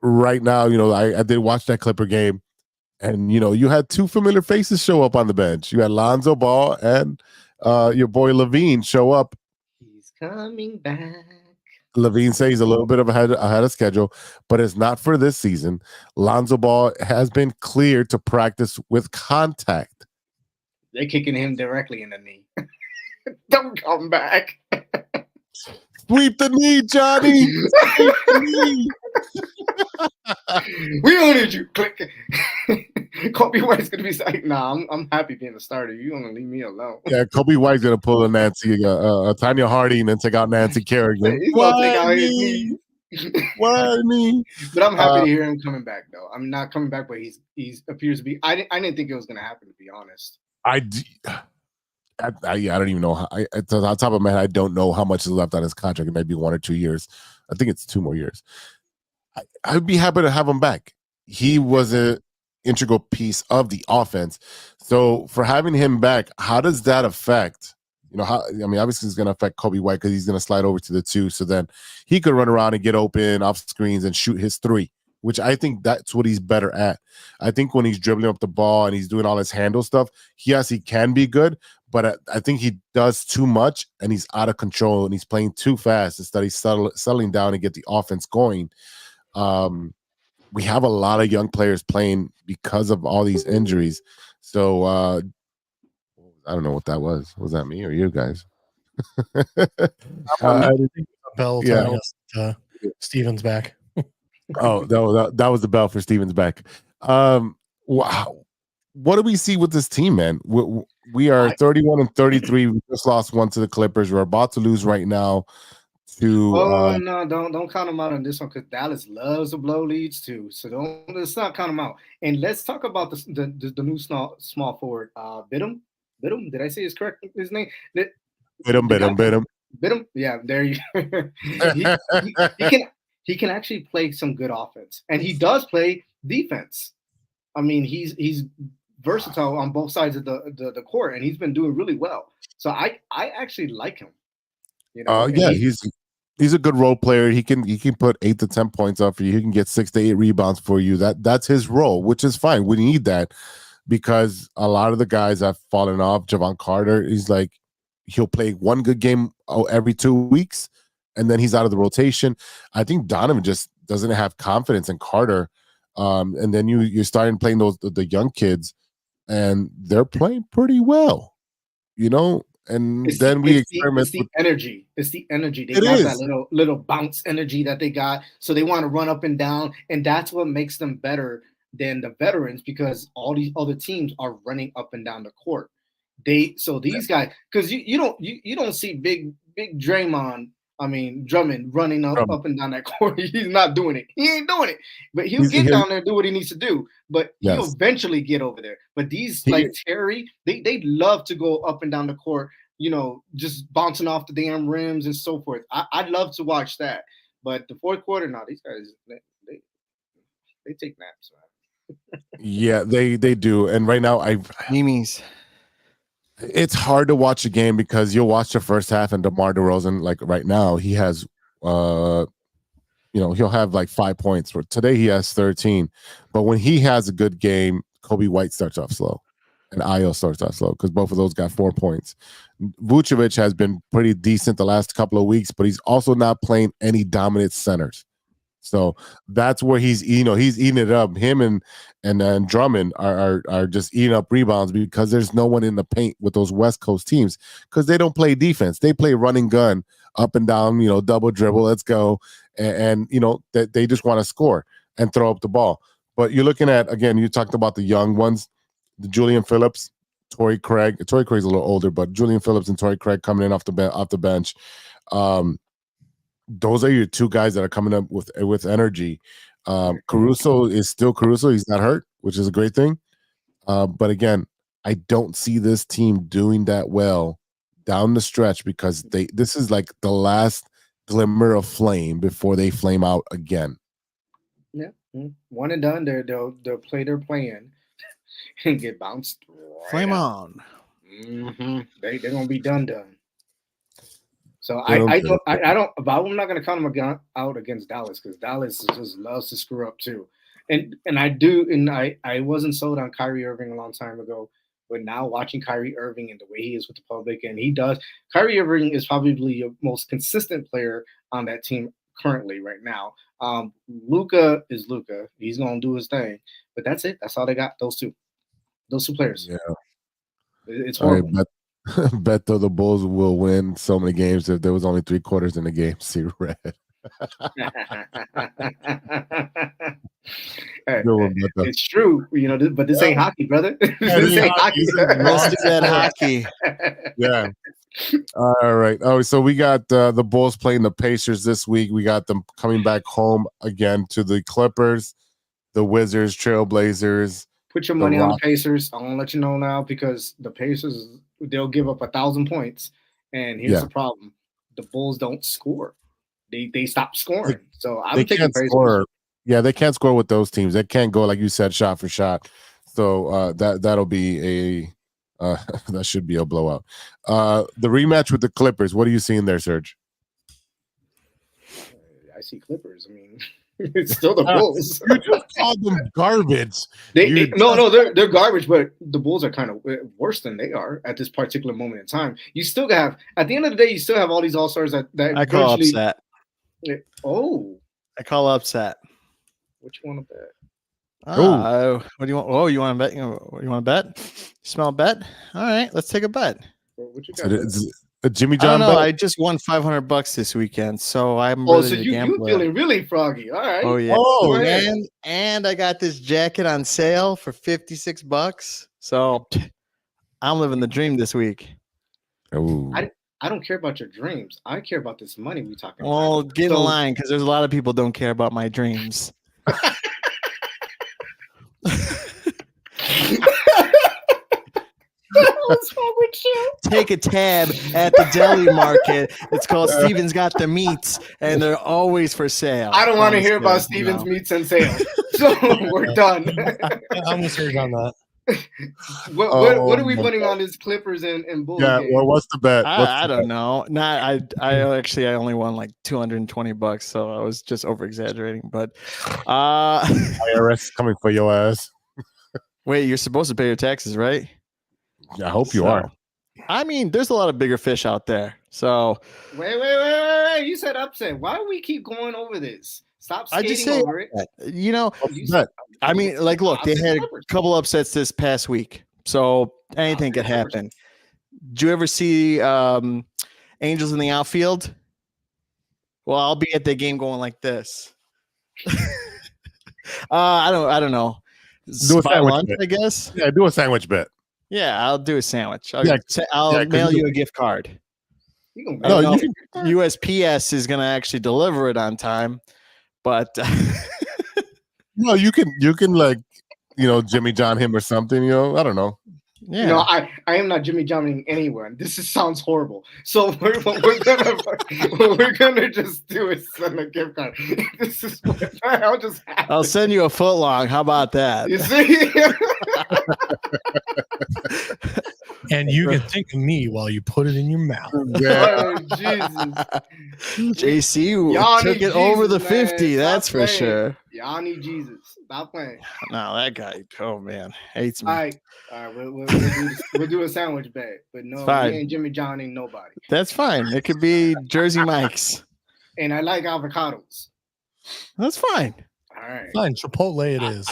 right now, I did watch that Clipper game, and you had 2 familiar faces show up on the bench. You had Lonzo Ball and your boy Levine show up. He's coming back. Levine says he's a little bit of ahead of schedule, but it's not for this season. Lonzo Ball has been cleared to practice with contact. They're kicking him directly in the knee. Don't come back. Sweep the knee, Johnny. Sweep the knee. We wanted you. Click. Kobe White's gonna be like, nah, I'm happy being a starter. You gonna leave me alone. Yeah, Kobe White's gonna pull a Tanya Harding and then take out Nancy Kerrigan. He's gonna take out his knee. Why me? But I'm happy to hear him coming back, though. I'm not coming back, but he's appears to be. I didn't think it was gonna happen, to be honest. I don't even know how. At the top of my head, I don't know how much is left on his contract. It might be 1 or 2 years. I think it's 2 more years. I'd be happy to have him back. He was an integral piece of the offense. So for having him back, how does that affect? Obviously it's going to affect Kobe White because he's going to slide over to the 2. So then he could run around and get open off screens and shoot his 3, which I think that's what he's better at. I think when he's dribbling up the ball and he's doing all his handle stuff, yes, he can be good, but I think he does too much and he's out of control and he's playing too fast instead of settling down and get the offense going. We have a lot of young players playing because of all these injuries. So I don't know what that was. Was that me or you guys? Bell telling us Steven's back. Oh, that was the bell for Steven's back. Wow. What do we see with this team, man? We are 31-33. We just lost 1 to the Clippers. We're about to lose right now to no, don't count them out on this one because Dallas loves to blow leads too. So let's not count them out. And let's talk about the new small forward, Bidham. Did I say his name? Bidham. Yeah, there you. He can actually play some good offense, and he does play defense. I mean, he's versatile on both sides of the court, and he's been doing really well. So I actually like him. He's a good role player. He can put 8 to 10 points up for you. He can get 6 to 8 rebounds for you. That's his role, which is fine. We need that because a lot of the guys have fallen off. Javon Carter, he'll play 1 good game every 2 weeks, and then he's out of the rotation. I think Donovan just doesn't have confidence in Carter. And then you're starting playing the young kids, and they're playing pretty well, And then we experiment. It's the energy. It's the energy. They got that little bounce energy that they got. So they want to run up and down, and that's what makes them better than the veterans because all these other teams are running up and down the court. These guys, because you don't see big Drummond running up and down that court. He's not doing it. He ain't doing it. But he'll get down there and do what he needs to do. But he'll eventually get over there. But these Terry, they love to go up and down the court, just bouncing off the damn rims and so forth. I'd love to watch that. But the fourth quarter, no, these guys they take naps, man. Yeah, they do. And right now Memes. It's hard to watch a game because you'll watch the first half and DeMar DeRozan, like right now, he has he'll have like 5 points. For today he has 13. But when he has a good game, Kobe White starts off slow and Ayo starts off slow because both of those got 4 points. Vucevic has been pretty decent the last couple of weeks, but he's also not playing any dominant centers. So that's where he's eating it up. Him and Drummond are just eating up rebounds because there's no one in the paint with those West Coast teams because they don't play defense. They play running gun up and down, double dribble, let's go. And they just want to score and throw up the ball. But you're looking at, again, you talked about the young ones, the Julian Phillips, Torrey Craig. Torrey Craig's a little older, but Julian Phillips and Torrey Craig coming in off the bench. Those are your 2 guys that are coming up with energy. Caruso is still Caruso. He's not hurt, which is a great thing. But again, I don't see this team doing that well down the stretch because this is like the last glimmer of flame before they flame out again. Yeah, 1 and done. They'll play their plan and get bounced. Flame on. Mm-hmm. They're gonna be done. So I don't. But I'm not going to count them out against Dallas because Dallas just loves to screw up too, and I do. And I wasn't sold on Kyrie Irving a long time ago, But now watching Kyrie Irving and the way he is with the public, and Kyrie Irving is probably your most consistent player on that team currently right now. Luka is Luka. He's gonna do his thing, but that's it. That's all they got. Those two players. Yeah, it's horrible. All right, bet though the Bulls will win so many games if there was only 3 quarters in the game. See red. It's true, but this ain't hockey, brother. This ain't hockey. Let's do that hockey. Yeah. All right. Oh, so we got the Bulls playing the Pacers this week. We got them coming back home again to the Clippers, the Wizards, Trailblazers. Put your money on the Pacers. I want to let you know now because the Pacers, they'll give up 1,000 points. And here's the problem. The Bulls don't score. They stop scoring. So I'm taking Pacers. Score. Yeah, they can't score with those teams. They can't go, like you said, shot for shot. So that'll be that should be a blowout. The rematch with the Clippers. What are you seeing there, Serge? I see Clippers. I mean, it's still the Bulls. You just called them garbage. No, they're garbage, but the Bulls are kind of worse than they are at this particular moment in time. You still have, at the end of the day, you still have all these all-stars that I call upset. I call upset. Which one of that? What do you want? Oh, you want to bet? You want to bet? Smell a bet? All right, let's take a bet. What you got? A Jimmy John bet? bet? I just won $500 this weekend, so I'm so you feeling really froggy? All right. Oh yeah. Oh, and I got this jacket on sale for $56. So I'm living the dream this week. Oh. I don't care about your dreams. I care about this money we talking about. Well, get in line because there's a lot of people don't care about my dreams. What's wrong with you? Take a tab at the deli market. It's called Steven's Got the Meats, and they're always for sale. I don't want to hear about Steven's Meats and sale. So we're done. I'm with Serge on that. What are we putting on these Clippers and Bulls? Yeah, well, what's the bet? I don't know. I only won like $220, so I was just over exaggerating. But IRS coming for your ass. Wait, you're supposed to pay your taxes, right? I hope you are. I mean, there's a lot of bigger fish out there. So wait. You said upset. Why do we keep going over this? Stop skating over it. I mean, like, look, they had a couple upsets this past week, so anything could happen. Did you ever see Angels in the outfield? Well, I'll be at the game going like this. I don't know. Do a sandwich bet. I guess. Yeah, do a sandwich bet. Yeah, I'll do a sandwich. I'll mail you a gift card. USPS is going to actually deliver it on time, but no, you can like, Jimmy John him or something, I don't know. Yeah. I am not Jimmy Johning anyone. This sounds horrible. So what we're gonna just do is send a gift card. This is what I'll send you a foot long. How about that? You see? And you can think of me while you put it in your mouth. Oh, Jesus. JC took it over the 50. That's for sure. Y'all need Jesus. Stop playing. No, that guy. Oh man, hates me. All right. We'll do a sandwich bet, but no, we ain't Jimmy John ain't nobody. That's fine. It could be Jersey Mike's. And I like avocados. That's fine. All right. Fine. Chipotle it is.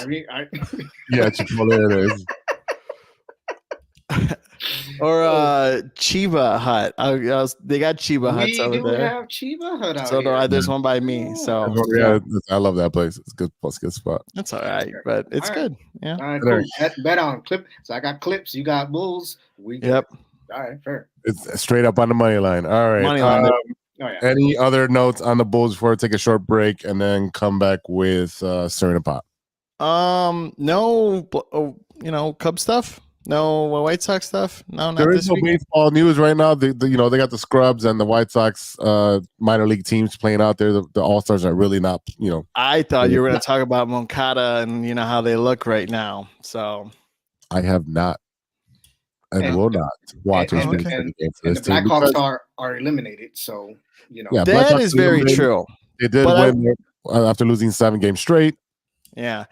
Yeah, Chipotle it is. Or Chiba Hut. They got Chiba Huts over there. We have Chiba Hut out here. There's one by me. So yeah, I love that place. It's good. It's a good spot. That's all right, but it's good. Yeah. All right, cool. Bet on clip. So I got Clips. You got Bulls. Yep. All right, fair. It's straight up on the money line. All right. Money line. Any other notes on the Bulls before we take a short break and then come back with Sir and Pop? No. Cub stuff. No White Sox stuff. No, not there this is no week. baseball news right now. They got the scrubs and the White Sox minor league teams playing out there. The All Stars are really not. I thought you were going to talk about Moncada and how they look right now. So I have not and will not watch and the Blackhawks are eliminated. So yeah, that is very true. They did win after losing 7 games straight. Yeah.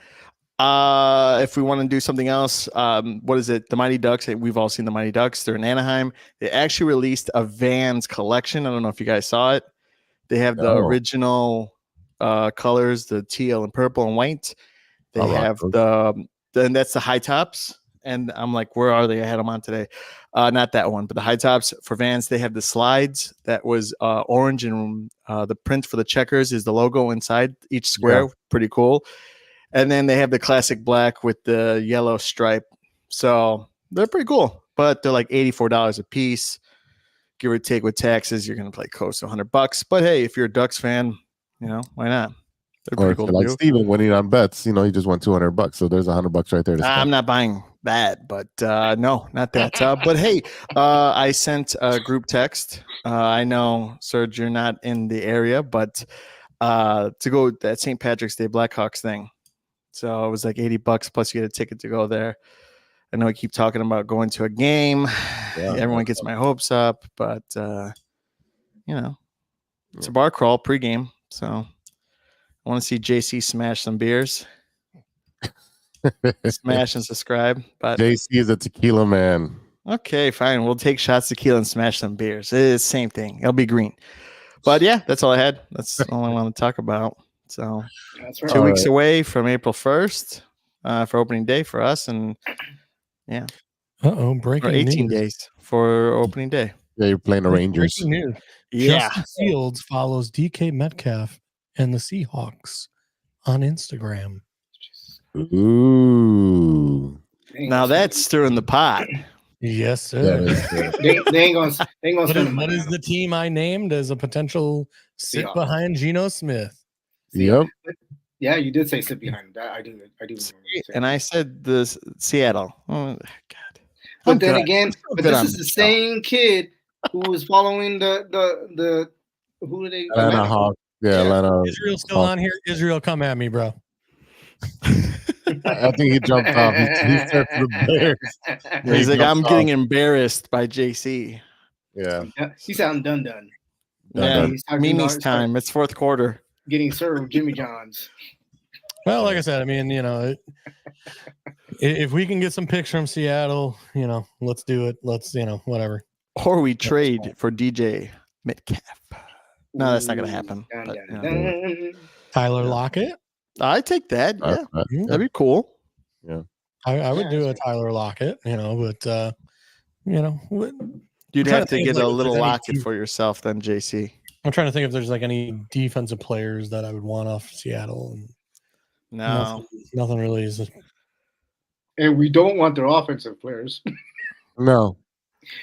If we want to do something else, what is it? The Mighty Ducks. We've all seen the Mighty Ducks. They're in Anaheim. They actually released a Vans collection. I don't know if you guys saw it. They have the original colors, the teal and purple and white. They have and that's the high tops. And I'm like, where are they? I had them on today. Not that one, but the high tops for Vans. They have the slides that was orange, and the print for the checkers is the logo inside each square. Yeah. Pretty cool. And then they have the classic black with the yellow stripe. So they're pretty cool, but they're like $84 a piece, give or take with taxes. You're going to play close to $100. But hey, if you're a Ducks fan, why not? Or cool like Steven winning on bets, he just won $200. So there's $100 right there. I'm not buying that, but no, not that. But hey, I sent a group text. I know, Serge, you're not in the area, but to go that St. Patrick's Day Blackhawks thing. So it was like $80 plus you get a ticket to go there. I know I keep talking about going to a game. Yeah, everyone gets my hopes up, but it's a bar crawl pregame. So I want to see JC smash some beers. Smash and subscribe. But JC is a tequila man. Okay, fine. We'll take shots tequila and smash some beers. It's the same thing. It'll be green. But yeah, that's all I had. That's all I want to talk about. So that's right. 2 weeks away from April 1st for opening day for us. And yeah. Breaking 18 news. days for opening day. Yeah, you're playing the Rangers. Breaking news. Yeah. Justin Fields follows DK Metcalf and the Seahawks on Instagram. Ooh. Now that's stirring the pot. Yes, sir. They ain't gonna what is the team I named as a potential sit behind Geno Smith? Yep. Yeah, you did say sit behind that. I do. And I said the Seattle. Oh God. But then again, this is the same kid who was following the who are they? Atlanta Hawks. Yeah, Atlanta. Israel's still on here. Israel, come at me, bro. I think he jumped off. He said to the Bears. He's like, I'm getting embarrassed by JC. Yeah. He said, I'm done. Yeah, Mimi's time. It's fourth quarter. Getting served Jimmy John's. Well, like I said, I mean, if we can get some picks from Seattle, let's do it. Let's, whatever. Or we trade for DJ Metcalf. No, that's not going to happen. Tyler Lockett? I take that. Yeah, that'd be cool. Yeah, I would do a Tyler Lockett, but you'd have to get a little Lockett for yourself, then, JC. I'm trying to think if there's like any defensive players that I would want off Seattle. And no, nothing really is. And we don't want their offensive players. No,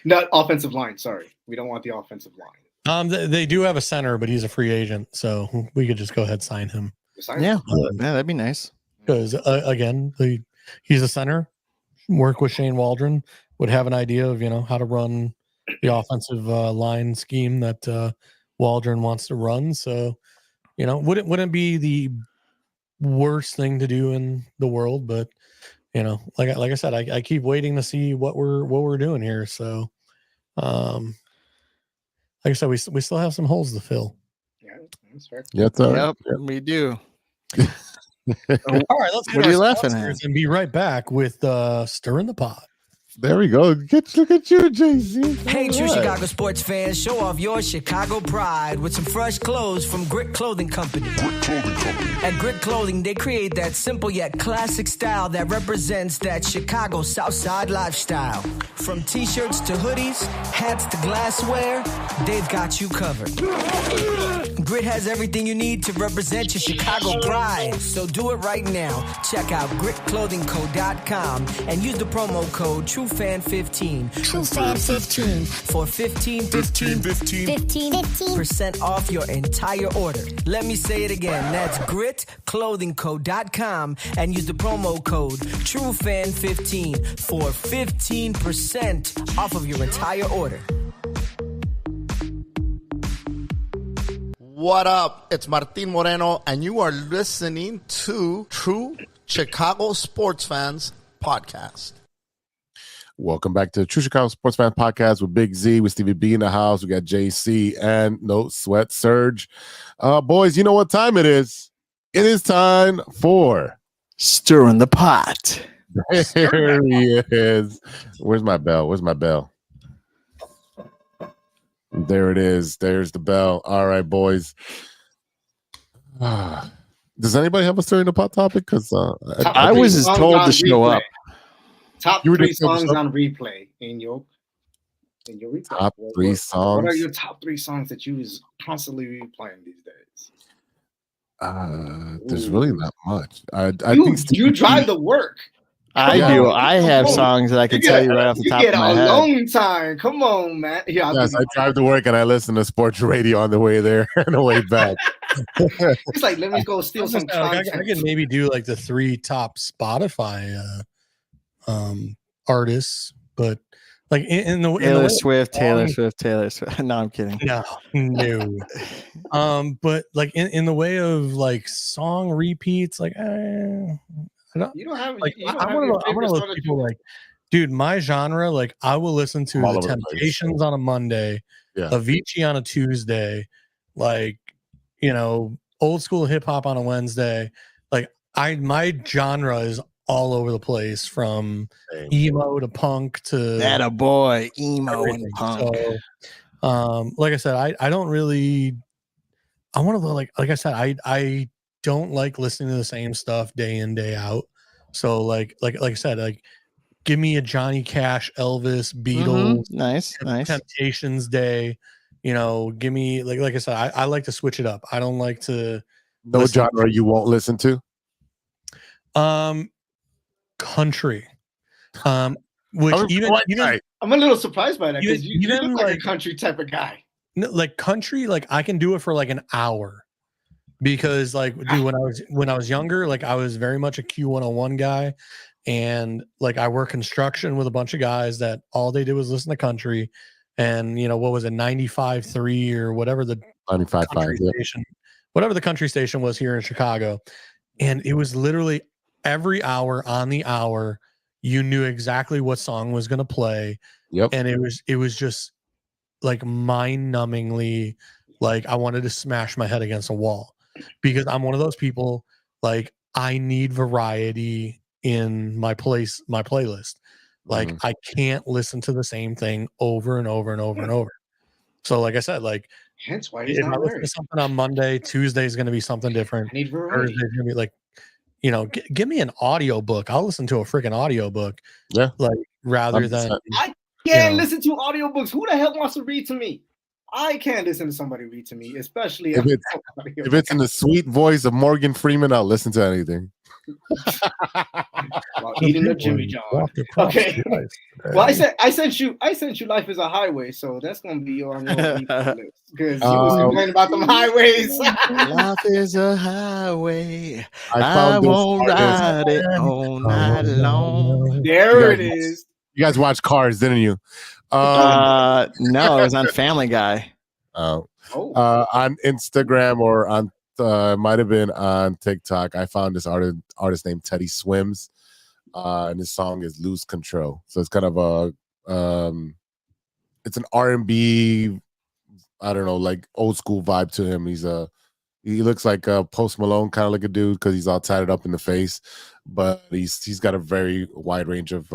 not offensive line. Sorry, we don't want the offensive line. They do have a center, but he's a free agent, so we could just go ahead and sign him. Yeah, that'd be nice. Because again, he's a center. Work with Shane Waldron, would have an idea of how to run the offensive line scheme that Waldron wants to run. So wouldn't be the worst thing to do in the world, but like I said, I keep waiting to see what we're doing here. So like I said, we still have some holes to fill. Yeah, that's fair. Yep, we do. All right, let's get what are you laughing at? And be right back with Stirring the Pot. There we go. Look at you, JC. Hey, true Chicago sports fans, show off your Chicago pride with some fresh clothes from Grit Clothing Company. At Grit Clothing, they create that simple yet classic style that represents that Chicago Southside lifestyle. From t-shirts to hoodies, hats to glassware, they've got you covered. Grit has everything you need to represent your Chicago pride. So do it right now. Check out gritclothingco.com and use the promo code TrueFan15. TrueFan15. For 15% off your entire order. Let me say it again. That's gritclothingco.com and use the promo code TrueFan15 for 15% off of your entire order. What up? It's Martin Moreno, and you are listening to True Chicago Sports Fans Podcast. Welcome back to the True Chicago Sports Fans Podcast with Big Z, with Stevie-B in the house. We got JC and Sweat Serg. Boys, you know what time it is. It is time for Stirring the pot. There he is. Where's my bell? There it is. There's the bell. All right, boys. Does anybody have a stirring the pot topic? Because I was told to show up. Top You were 3 just told to songs show up? on replay in your replay. Top 3 songs. What are your top 3 songs that you is constantly replaying these days? There's really not much. I You think you drive the work. I Come do. on. I have Come on. songs that I can tell you right off the top You get of my a head. long time. Come on, man. Yeah, I'll Yes, give I you drive to work and I listen to sports radio on the way there and the way back. It's like, let me go steal some I content. can maybe do like the 3 top Spotify artists, but like in the Taylor Swift. No, I'm kidding. No. But like in the way of like song repeats, like I don't. You don't have Like you don't I'm have one your of favorite those song that people. you- Like, dude, my genre, like I will listen to all the over the place. Temptations on a Monday, Yeah. Avicii on a Tuesday, like old school hip hop on a Wednesday. Like my genre is all over the place, from Same. emo to punk to That a boy, emo everything. and punk. So, like I said, I don't really. I want to like I said, I don't like listening to the same stuff day in day out. So like I said, like give me a Johnny Cash, Elvis, Beatles, Nice. Temptations day. Give me like I said, I like to switch it up. I don't like to No listen genre you won't listen to? country. Which even I'm a little surprised by that because even- you even look like a like- country type of guy. no, like country, like I can do it for like an hour. Because like dude, when I was younger, like I was very much a Q101 guy, and like I work construction with a bunch of guys that all they did was listen to country, and what was it, 95.3 or whatever the 95.5, country yeah. station, whatever the country station was here in Chicago, and it was literally every hour on the hour, you knew exactly what song was going to play. Yep. And it was just like mind-numbingly, like I wanted to smash my head against a wall, because I'm one of those people, like I need variety in my playlist. Like I can't listen to the same thing over and over and over and over. So like I said, like Hence why he's if I not listen married. to something on Monday, Tuesday is going to be something different. I need variety. Thursday's going to be like, give me an audio book. I'll listen to a freaking audio book. Yeah. Like rather than I can't listen to audiobooks. Who the hell wants to read to me? I can't listen to somebody read to me, especially If it's in the sweet voice of Morgan Freeman, I'll listen to anything. while eating a Jimmy John. Okay. Well, I sent you Life is a Highway, so that's gonna be on your list because you was complaining about them highways. Life is a highway. I I found this won't artist. ride it all night long. There it is. You guys watch Cars, didn't you? No, it was on Family Guy. Oh. On Instagram or on might have been on TikTok, I found this artist named Teddy Swims, and his song is "Lose Control." So it's kind of it's an R&B, I don't know, like old school vibe to him. He looks like a Post Malone kind of like a dude because he's all tatted up in the face, but he's got a very wide range of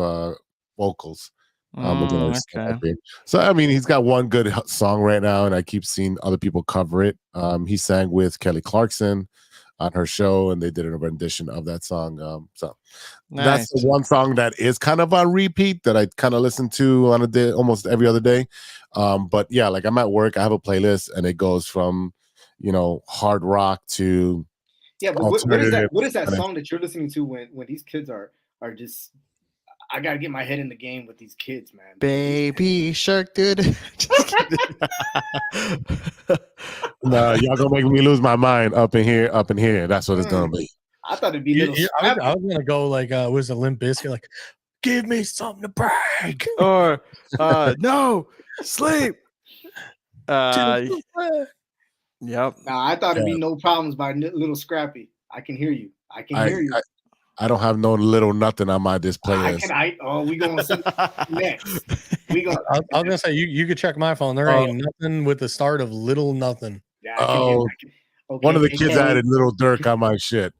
vocals. Okay. So I mean, he's got one good song right now, and I keep seeing other people cover it. He sang with Kelly Clarkson on her show, and they did a rendition of that song. So that's the one song that is kind of on repeat that I kind of listen to on a day, almost every other day. But yeah, like I'm at work, I have a playlist, and it goes from hard rock to but what is that song that you're listening to when these kids are just? I gotta get my head in the game with these kids, man. Baby Shark, dude. Just kidding. No, y'all gonna make me lose my mind up in here. That's what it's gonna be. I thought it'd be little. I was gonna go like was a Limp Bizkit, like give me something to brag, or no sleep. Yep. Nah, I thought it'd be No Problems by Little Scrappy. I can hear you. I can hear you. I don't have no little nothing on my display list. We gonna see next. We gonna. I was gonna say you could check my phone. There ain't nothing with the start of little nothing. Yeah, one of the kids added Little Dirk on my shit.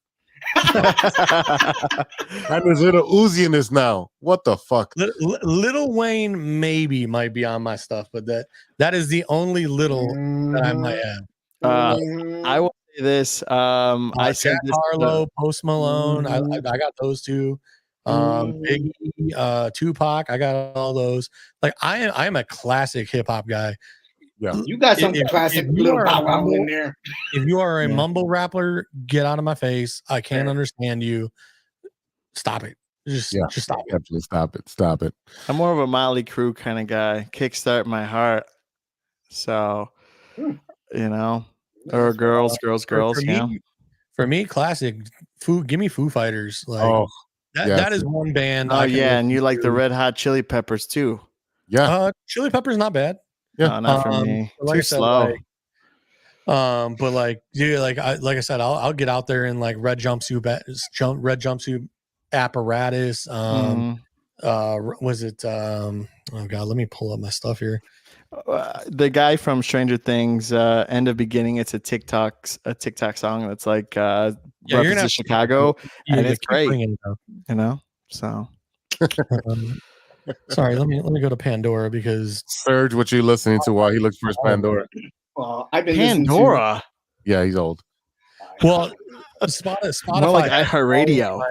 And there's little Uzi in this now. What the fuck? Little Wayne maybe might be on my stuff, but that is the only little that I might have. I will say this. I Jack sent this Harlow, Post Malone. I got those two. Biggie, Tupac. I got all those. Like I am a classic hip hop guy. Yeah, you got some classic little bow wow in there. If you are a mumble rapper, get out of my face. I can't understand you. Stop it. Just stop it. Absolutely stop it. I'm more of a Motley Crue kind of guy. Kickstart my heart. So, you know, or girls. Yeah. For me, classic. Give me Foo Fighters. Like that is one band. Oh yeah, and you like the Red Hot Chili Peppers too. Yeah. Chili Peppers not bad. Yeah, no, not for me. Like Too slow. But like, dude, like I said, I'll get out there in like red jumpsuit apparatus. Was it? Oh god, let me pull up my stuff here. The guy from Stranger Things, End of Beginning. It's a TikTok song that's like represents Chicago, and it's great. You know, so. Sorry, let me go to Pandora because Serge, what you listening to while he looks for his Pandora? I've been Pandora. Yeah, he's old. Well, Spotify. More like iHeartRadio.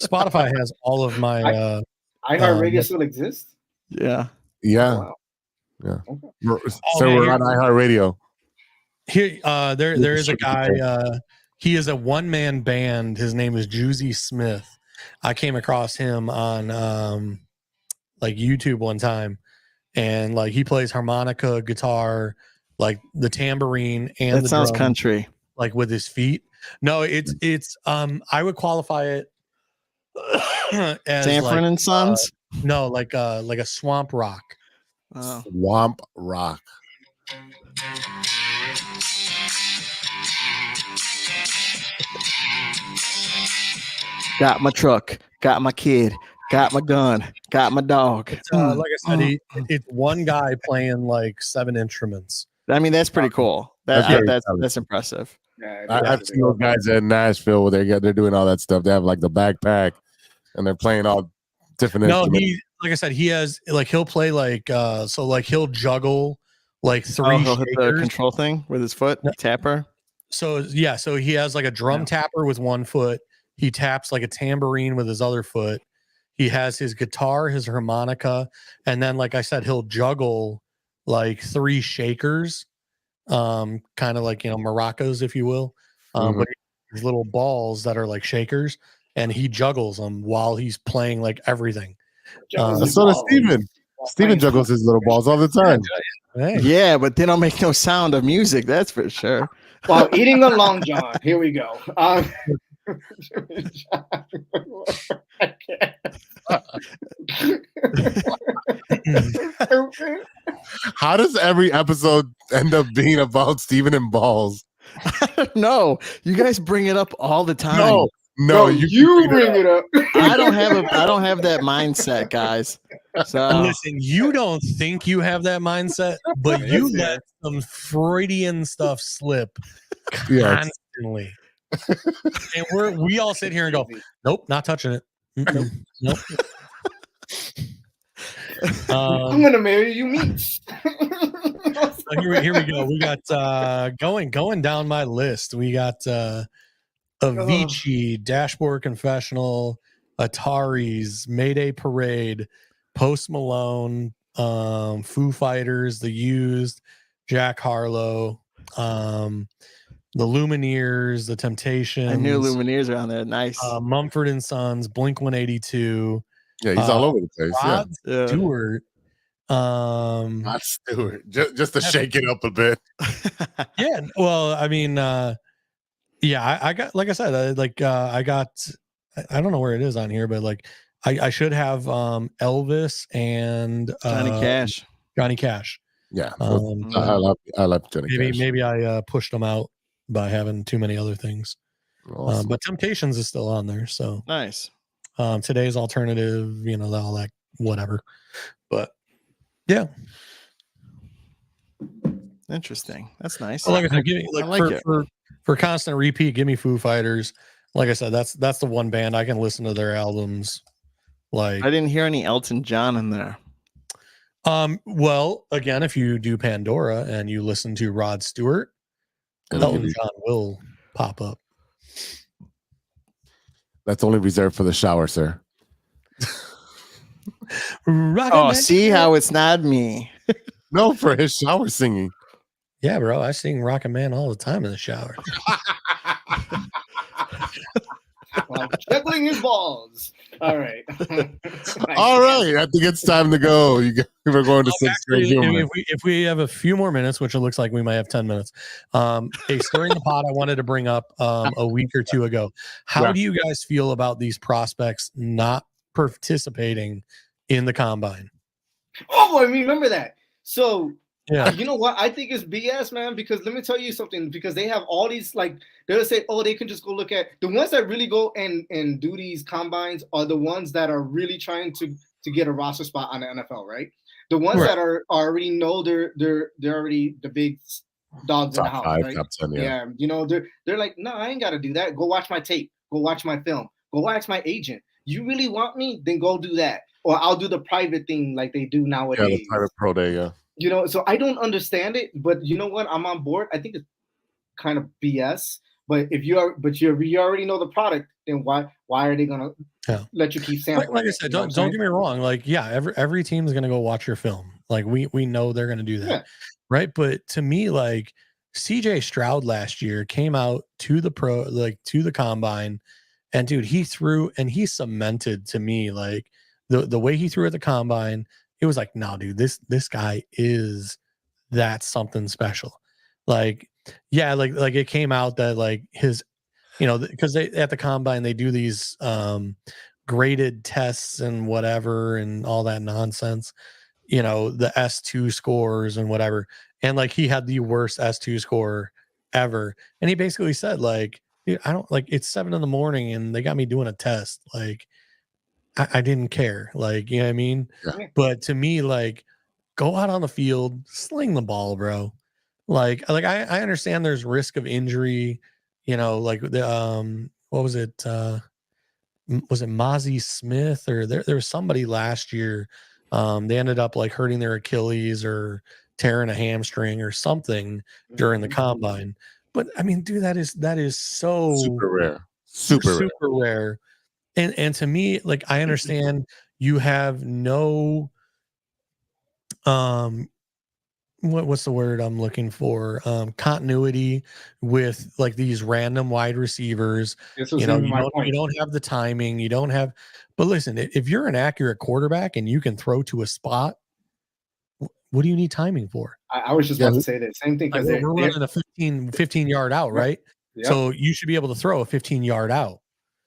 Spotify has all of my. iHeartRadio still exists. Yeah. Yeah. Oh, wow. Yeah. Okay. So we're on iHeartRadio. Here, there is a guy. He is a one-man band. His name is Juicy Smith. I came across him on like YouTube one time, and like he plays harmonica, guitar, like the tambourine, and that the sounds drum, country. like with his feet. No, it's I would qualify it as Sanford and Sons. No, like a swamp rock. Oh. Swamp rock. Got my truck, got my kid, got my gun, got my dog. Like I said, it's one guy playing like 7 instruments. I mean, that's pretty cool. That's impressive. Yeah, I've seen those guys in Nashville where they're doing all that stuff. They have like the backpack and they're playing all different instruments. Like I said, he has like he'll play like so like he'll juggle like 3 he'll hit the control thing with his foot, tapper. So yeah, so he has like a drum tapper with one foot. He taps like a tambourine with his other foot. He has his guitar, his harmonica, and then like I said, he'll juggle like 3 shakers, kind of like, you know, maracas, if you will. But these little balls that are like shakers, and he juggles them while he's playing like everything. So does Steven. Steven juggles his little balls all the time. Hey. Yeah, but they don't make no sound of music, that's for sure. While eating a Long John. Here we go. How does every episode end up being about Steven and balls? I don't know. You guys bring it up all the time. No, you bring it up. I don't have that mindset, guys. So listen, you don't think you have that mindset, but you let some Freudian stuff slip constantly. And we all sit here and go, nope, not touching it. Nope. I'm gonna marry you, meat. Here we go. We got going down my list. We got Avicii, Dashboard Confessional, Ataris, Mayday Parade, Post Malone, Foo Fighters, The Used, Jack Harlow, the Lumineers, the Temptations. I knew Lumineers are on there. Nice. Mumford and Sons, Blink 182. Yeah, he's all over the place. Rod Stewart. Rod Stewart, just to shake it up a bit. Yeah, well, I mean, I got, like I said, I got, I don't know where it is on here, but like I should have Elvis and Johnny Cash. Yeah, I love Johnny Cash. Maybe I pushed them out by having too many other things. Awesome. But Temptations is still on there, so nice. Today's Alternative, you know, all that whatever. But yeah, interesting. That's nice. Like I said, for For constant repeat, give me Foo Fighters. Like I said, that's the one band I can listen to their albums. Like I didn't hear any Elton John in there. Well, again, if you do Pandora and you listen to Rod Stewart, Elton John will pop up. That's only reserved for the shower, sir. See how it's not me. No, for his shower singing. Yeah, bro. I sing Rockin' Man all the time in the shower. While juggling his balls. All right. All right. I think it's time to go. We're going to sixth grade humor. If we have a few more minutes, which it looks like we might have 10 minutes. Hey, stirring the pot, I wanted to bring up a week or two ago. How do you guys feel about these prospects not participating in the combine? Oh, I remember that. So yeah, you know what? I think it's BS, man, because let me tell you something, because they have all these, like, they'll say, oh, they can just go look at the ones that really go and do these combines are the ones that are really trying to get a roster spot on the NFL, right? The ones that are already know they're already the big dogs in the house, right? Top 10, yeah, you know, they're like, no, I ain't got to do that. Go watch my tape. Go watch my film. Go ask my agent. You really want me? Then go do that. Or I'll do the private thing like they do nowadays. Yeah, the private pro day, yeah. You know, so I don't understand it, but you know what? I'm on board. I think it's kind of BS. But if you already know the product, then why are they gonna let you keep sampling? Like I said, don't get me wrong. Like, yeah, every team is gonna go watch your film. Like we know they're gonna do that, right? But to me, like CJ Stroud last year came out to the combine, and dude, he threw and he cemented to me like the way he threw at the combine. It was like, no, dude, this guy is that something special. Like, yeah, like it came out that like his, you know, because they at the combine they do these graded tests and whatever and all that nonsense, you know, the S2 scores and whatever. And like he had the worst S2 score ever. And he basically said, like, dude, I don't like it's 7 a.m. and they got me doing a test. Like, I didn't care. Like, you know what I mean? Yeah. But to me, like, go out on the field, sling the ball, bro. Like I understand there's risk of injury, you know, like the what was it? Was it Mozzie Smith or there was somebody last year? They ended up like hurting their Achilles or tearing a hamstring or something during the combine. But I mean, dude, that is so super rare. Super rare. And to me, like I understand you have no what's the word I'm looking for? Continuity with like these random wide receivers. You know, you don't have the timing, you don't have, but listen, if you're an accurate quarterback and you can throw to a spot, what do you need timing for? I was just about to say that same thing, because we're running a 15 yard out, right? Yep. So you should be able to throw a 15-yard out.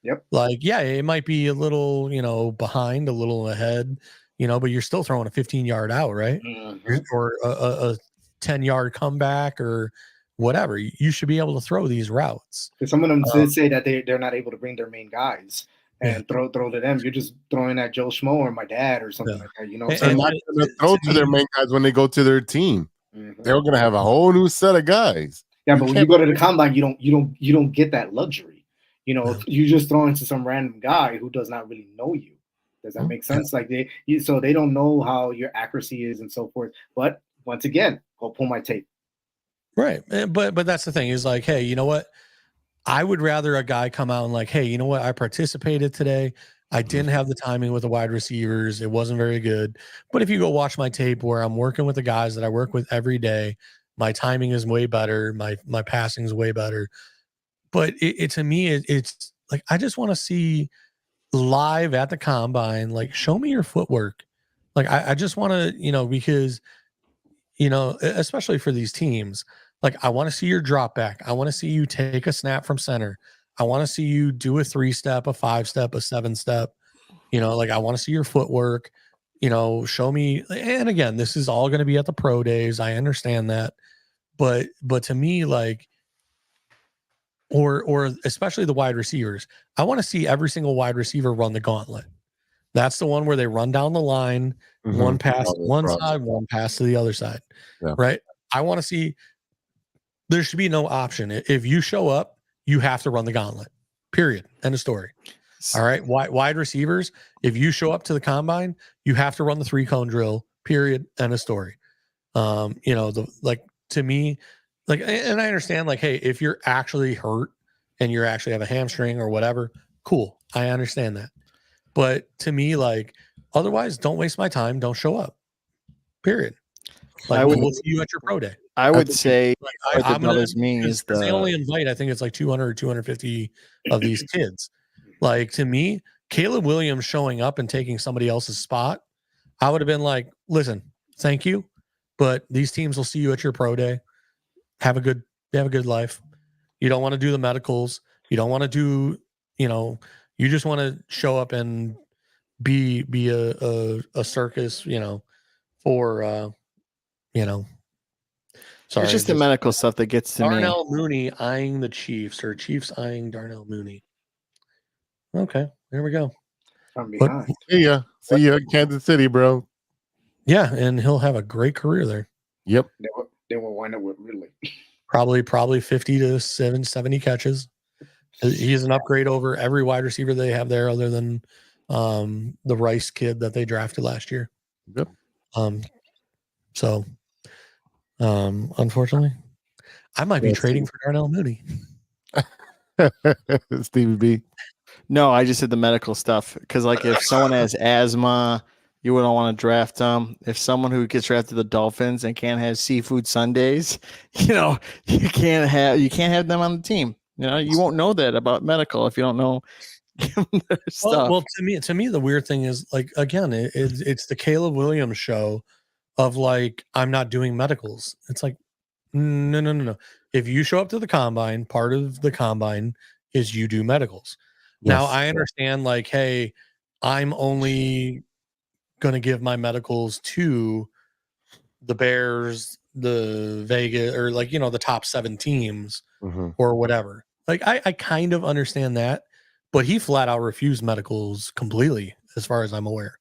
Yep. Like, yeah, it might be a little, you know, behind, a little ahead, you know, but you're still throwing a 15-yard out, right? Mm-hmm. Or a 10-yard comeback or whatever. You should be able to throw these routes. Some of them did say that they're not able to bring their main guys and throw to them. You're just throwing at Joe Schmo or my dad or something like that, you know. They're not going to throw to their main guys when they go to their team. Mm-hmm. They're going to have a whole new set of guys. Yeah, but when you go to the combine, you don't get that luxury. You know, you just throw into some random guy who does not really know you. Does that make sense? Like so they don't know how your accuracy is and so forth. But once again, go pull my tape. Right, but that's the thing is like, hey, you know what? I would rather a guy come out and like, hey, you know what? I participated today. I didn't have the timing with the wide receivers. It wasn't very good. But if you go watch my tape where I'm working with the guys that I work with every day, my timing is way better. My passing is way better. But it to me, it's like, I just want to see live at the combine, like, show me your footwork. Like, I just want to, you know, because, you know, especially for these teams, like, I want to see your drop back. I want to see you take a snap from center. I want to see you do a 3-step, a 5-step, a 7-step. You know, like, I want to see your footwork, you know, show me. And again, this is all going to be at the pro days. I understand that. But to me, like, or especially the wide receivers, I want to see every single wide receiver run the gauntlet. That's the one where they run down the line, one pass one side, one pass to the other side, right? I want to see There should be no option. If you show up, you have to run the gauntlet. Period. End of story. All right. Wide receivers, if you show up to the combine, you have to run the 3-cone drill. Period. End of story. To me, and I understand, hey, if you're actually hurt and you actually have a hamstring or whatever, cool. I understand that. But to me, otherwise, don't waste my time. Don't show up. Period. We'll see you at your pro day. I would say what I'm gonna, bothers me is they only invite, I think it's 200 or 250 of these kids. To me, Caleb Williams showing up and taking somebody else's spot, I would have been like, listen, thank you, but these teams will see you at your pro day. Have a good life. You don't want to do the medicals. You don't want to do, you just want to show up and be a circus, for sorry. It's just the medical stuff that gets to me. Darnell Mooney eyeing the Chiefs, or Chiefs eyeing Darnell Mooney. Okay, there we go. From behind. See ya in Kansas City, bro. Yeah, and he'll have a great career there. Yep. They will wind up with Ridley. Probably 50 to 70 catches. He's an upgrade over every wide receiver they have there, other than the Rice kid that they drafted last year. Yep. Unfortunately, I might be trading for Darnell Mooney. Stevie-B. No, I just did the medical stuff because, if someone has asthma, you wouldn't want to draft them. If someone who gets drafted to the Dolphins and can't have seafood Sundays, you can't have them on the team. You won't know that about medical if you don't know their stuff. Well, to me, the weird thing is, again, it's the Caleb Williams show of I'm not doing medicals. It's no. If you show up to the combine, part of the combine is you do medicals. Yes. Now I understand, hey, I'm only going to give my medicals to the Bears, the Vegas, or the top 7 teams, or whatever. I kind of understand that, but he flat out refused medicals completely, as far as I'm aware.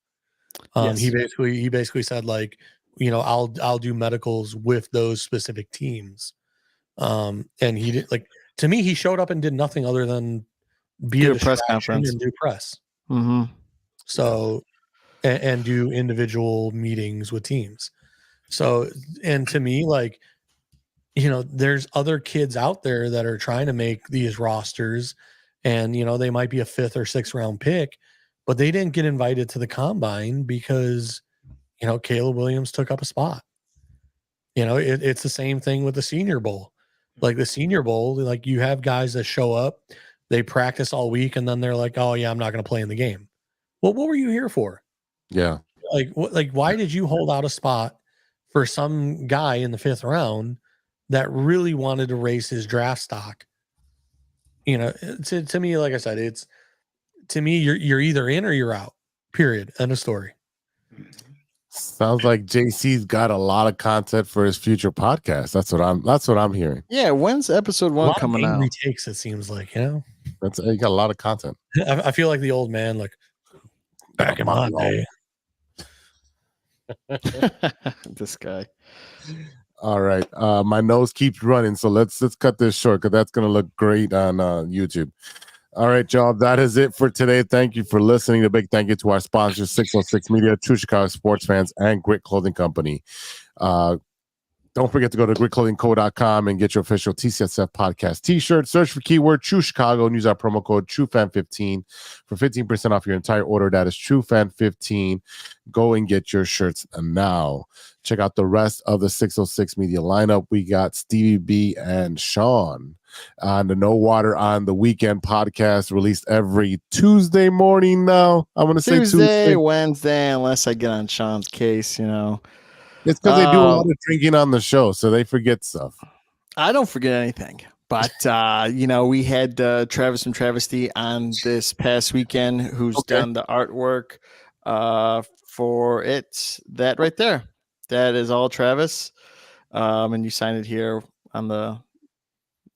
Yes. He basically said, I'll do medicals with those specific teams. And he did, to me, he showed up and did nothing other than be a press conference and do press. Mm-hmm. So, and do individual meetings with teams. So, and to me, there's other kids out there that are trying to make these rosters, and, they might be a 5th or 6th round pick, but they didn't get invited to the combine because, Caleb Williams took up a spot. It's the same thing with the Senior Bowl. The Senior Bowl, you have guys that show up, they practice all week, and then they're like, oh yeah, I'm not going to play in the game. Well, what were you here for? Yeah. Why did you hold out a spot for some guy in the 5th round that really wanted to raise his draft stock? To me, like I said, you're either in or you're out. Period. End of story. Sounds like JC's got a lot of content for his future podcast. That's what I'm hearing. Yeah, when's episode 1 coming out? Takes, it seems like, you got a lot of content. I feel like the old man, back in my day. This guy. All right. My nose keeps running, so let's cut this short because that's gonna look great on YouTube. All right, y'all. That is it for today. Thank you for listening. A big thank you to our sponsors, 606 Media, True Chicago Sports Fans, and Grit Clothing Company. Don't forget to go to gritclothingco.com and get your official TCSF podcast t-shirt. Search for keyword True Chicago and use our promo code TrueFan15 for 15% off your entire order. That is TrueFan15. Go and get your shirts now. Check out the rest of the 606 Media lineup. We got Stevie-B and Sean on the No Water on the Weekend podcast, released every Tuesday morning now. I'm going to say Tuesday, Wednesday, unless I get on Sean's case, It's because they do a lot of drinking on the show, so they forget stuff. I don't forget anything. But, we had Travis from Travesty on this past weekend, who's done the artwork for it. That right there. That is all Travis. And you signed it here on the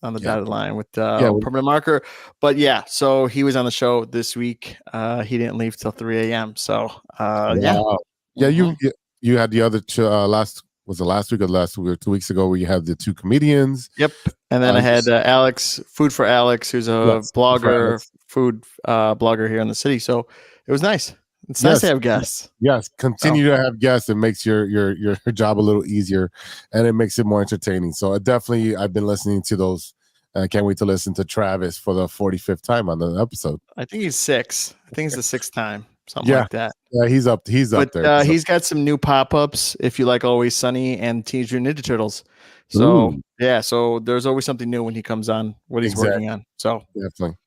dotted line with permanent marker. But so he was on the show this week. He didn't leave till 3 a.m. So, wow. Yeah, you had the other last was it last week or 2 weeks ago where you had the two comedians. Yep. And then I had Alex, Food for Alex, who's a blogger, food blogger here in the city. So it was nice. It's nice to have guests. Yes, continue to have guests. It makes your job a little easier, and it makes it more entertaining. So I've been listening to those. I can't wait to listen to Travis for the 45th time on the episode. I think he's 6. I think it's the 6th time, something like that. Yeah, he's up there. He's got some new pop-ups if you like Always Sunny and Teenage Mutant Ninja Turtles. So so there's always something new when he comes on, what he's working on. So definitely.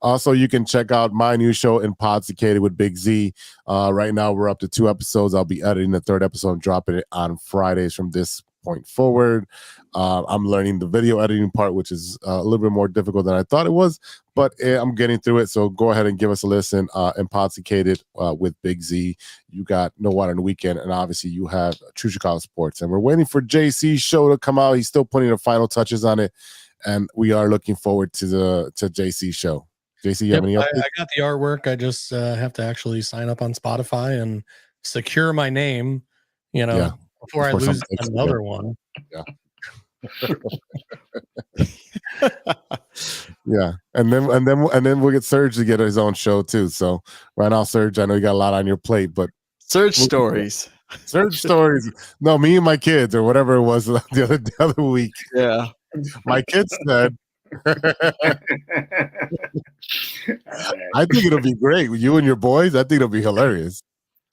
Also, you can check out my new show, Intoxicated with Big Z. Right now, we're up to 2 episodes. I'll be editing the 3rd episode and dropping it on Fridays from this point forward. I'm learning the video editing part, which is a little bit more difficult than I thought it was, but I'm getting through it. So go ahead and give us a listen. Intoxicated with Big Z. You got No Water on the Weekend, and obviously you have True Chicago Sports. And we're waiting for JC's show to come out. He's still putting the final touches on it, and we are looking forward to JC's show. JC, you have any updates? I got the artwork. I just have to actually sign up on Spotify and secure my name, before I lose another one. Yeah. Yeah. And then we'll get Serge to get his own show too. So right now, Serge, I know you got a lot on your plate, but Serge stories. No, me and my kids or whatever it was the other week. Yeah. My kids said I think it'll be great. You and your boys, I think it'll be hilarious.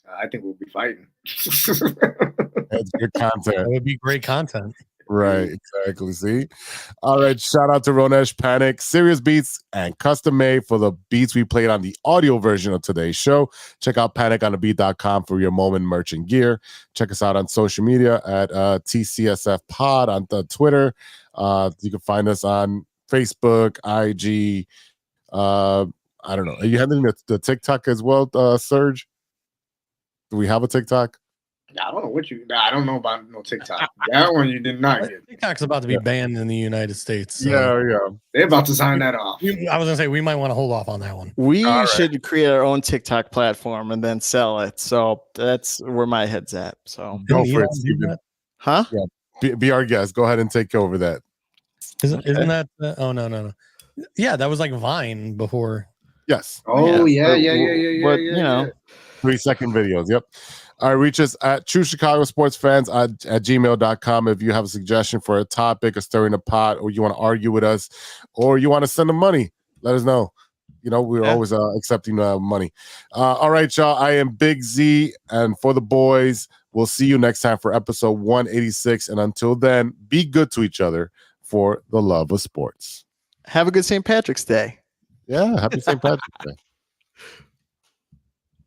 I think we'll be fighting. That's good content. That would be great content. Right, exactly. See? All right. Shout out to Ronesh Panic, Serious Beats, and Custom Made for the beats we played on the audio version of today's show. Check out paniconthebeat.com for your moment merchant gear. Check us out on social media at TCSF Pod on the Twitter. You can find us on Facebook, IG. I don't know. Are you handling the TikTok as well, Serge? Do we have a TikTok? I don't know I don't know about no TikTok. That one you did not get. TikTok's about to be banned in the United States. So. Yeah. They're about to sign that off. I was going to say, we might want to hold off on that one. We should create our own TikTok platform and then sell it. So that's where my head's at. So go for it, Steven. Huh? Yeah. Be our guest. Go ahead and take over that. Isn't that? Oh, no. Yeah, that was like Vine before. Yes. Oh, yeah. But 3-second videos. Yep. All right, reach us at True Chicago Sports Fans at gmail.com if you have a suggestion for a topic, a stirring the pot, or you want to argue with us, or you want to send them money. Let us know. We're always accepting money. All right, y'all. I am Big Z, and for the boys, we'll see you next time for episode 186. And until then, be good to each other for the love of sports. Have a good St. Patrick's Day. Yeah, happy St. Patrick's Day.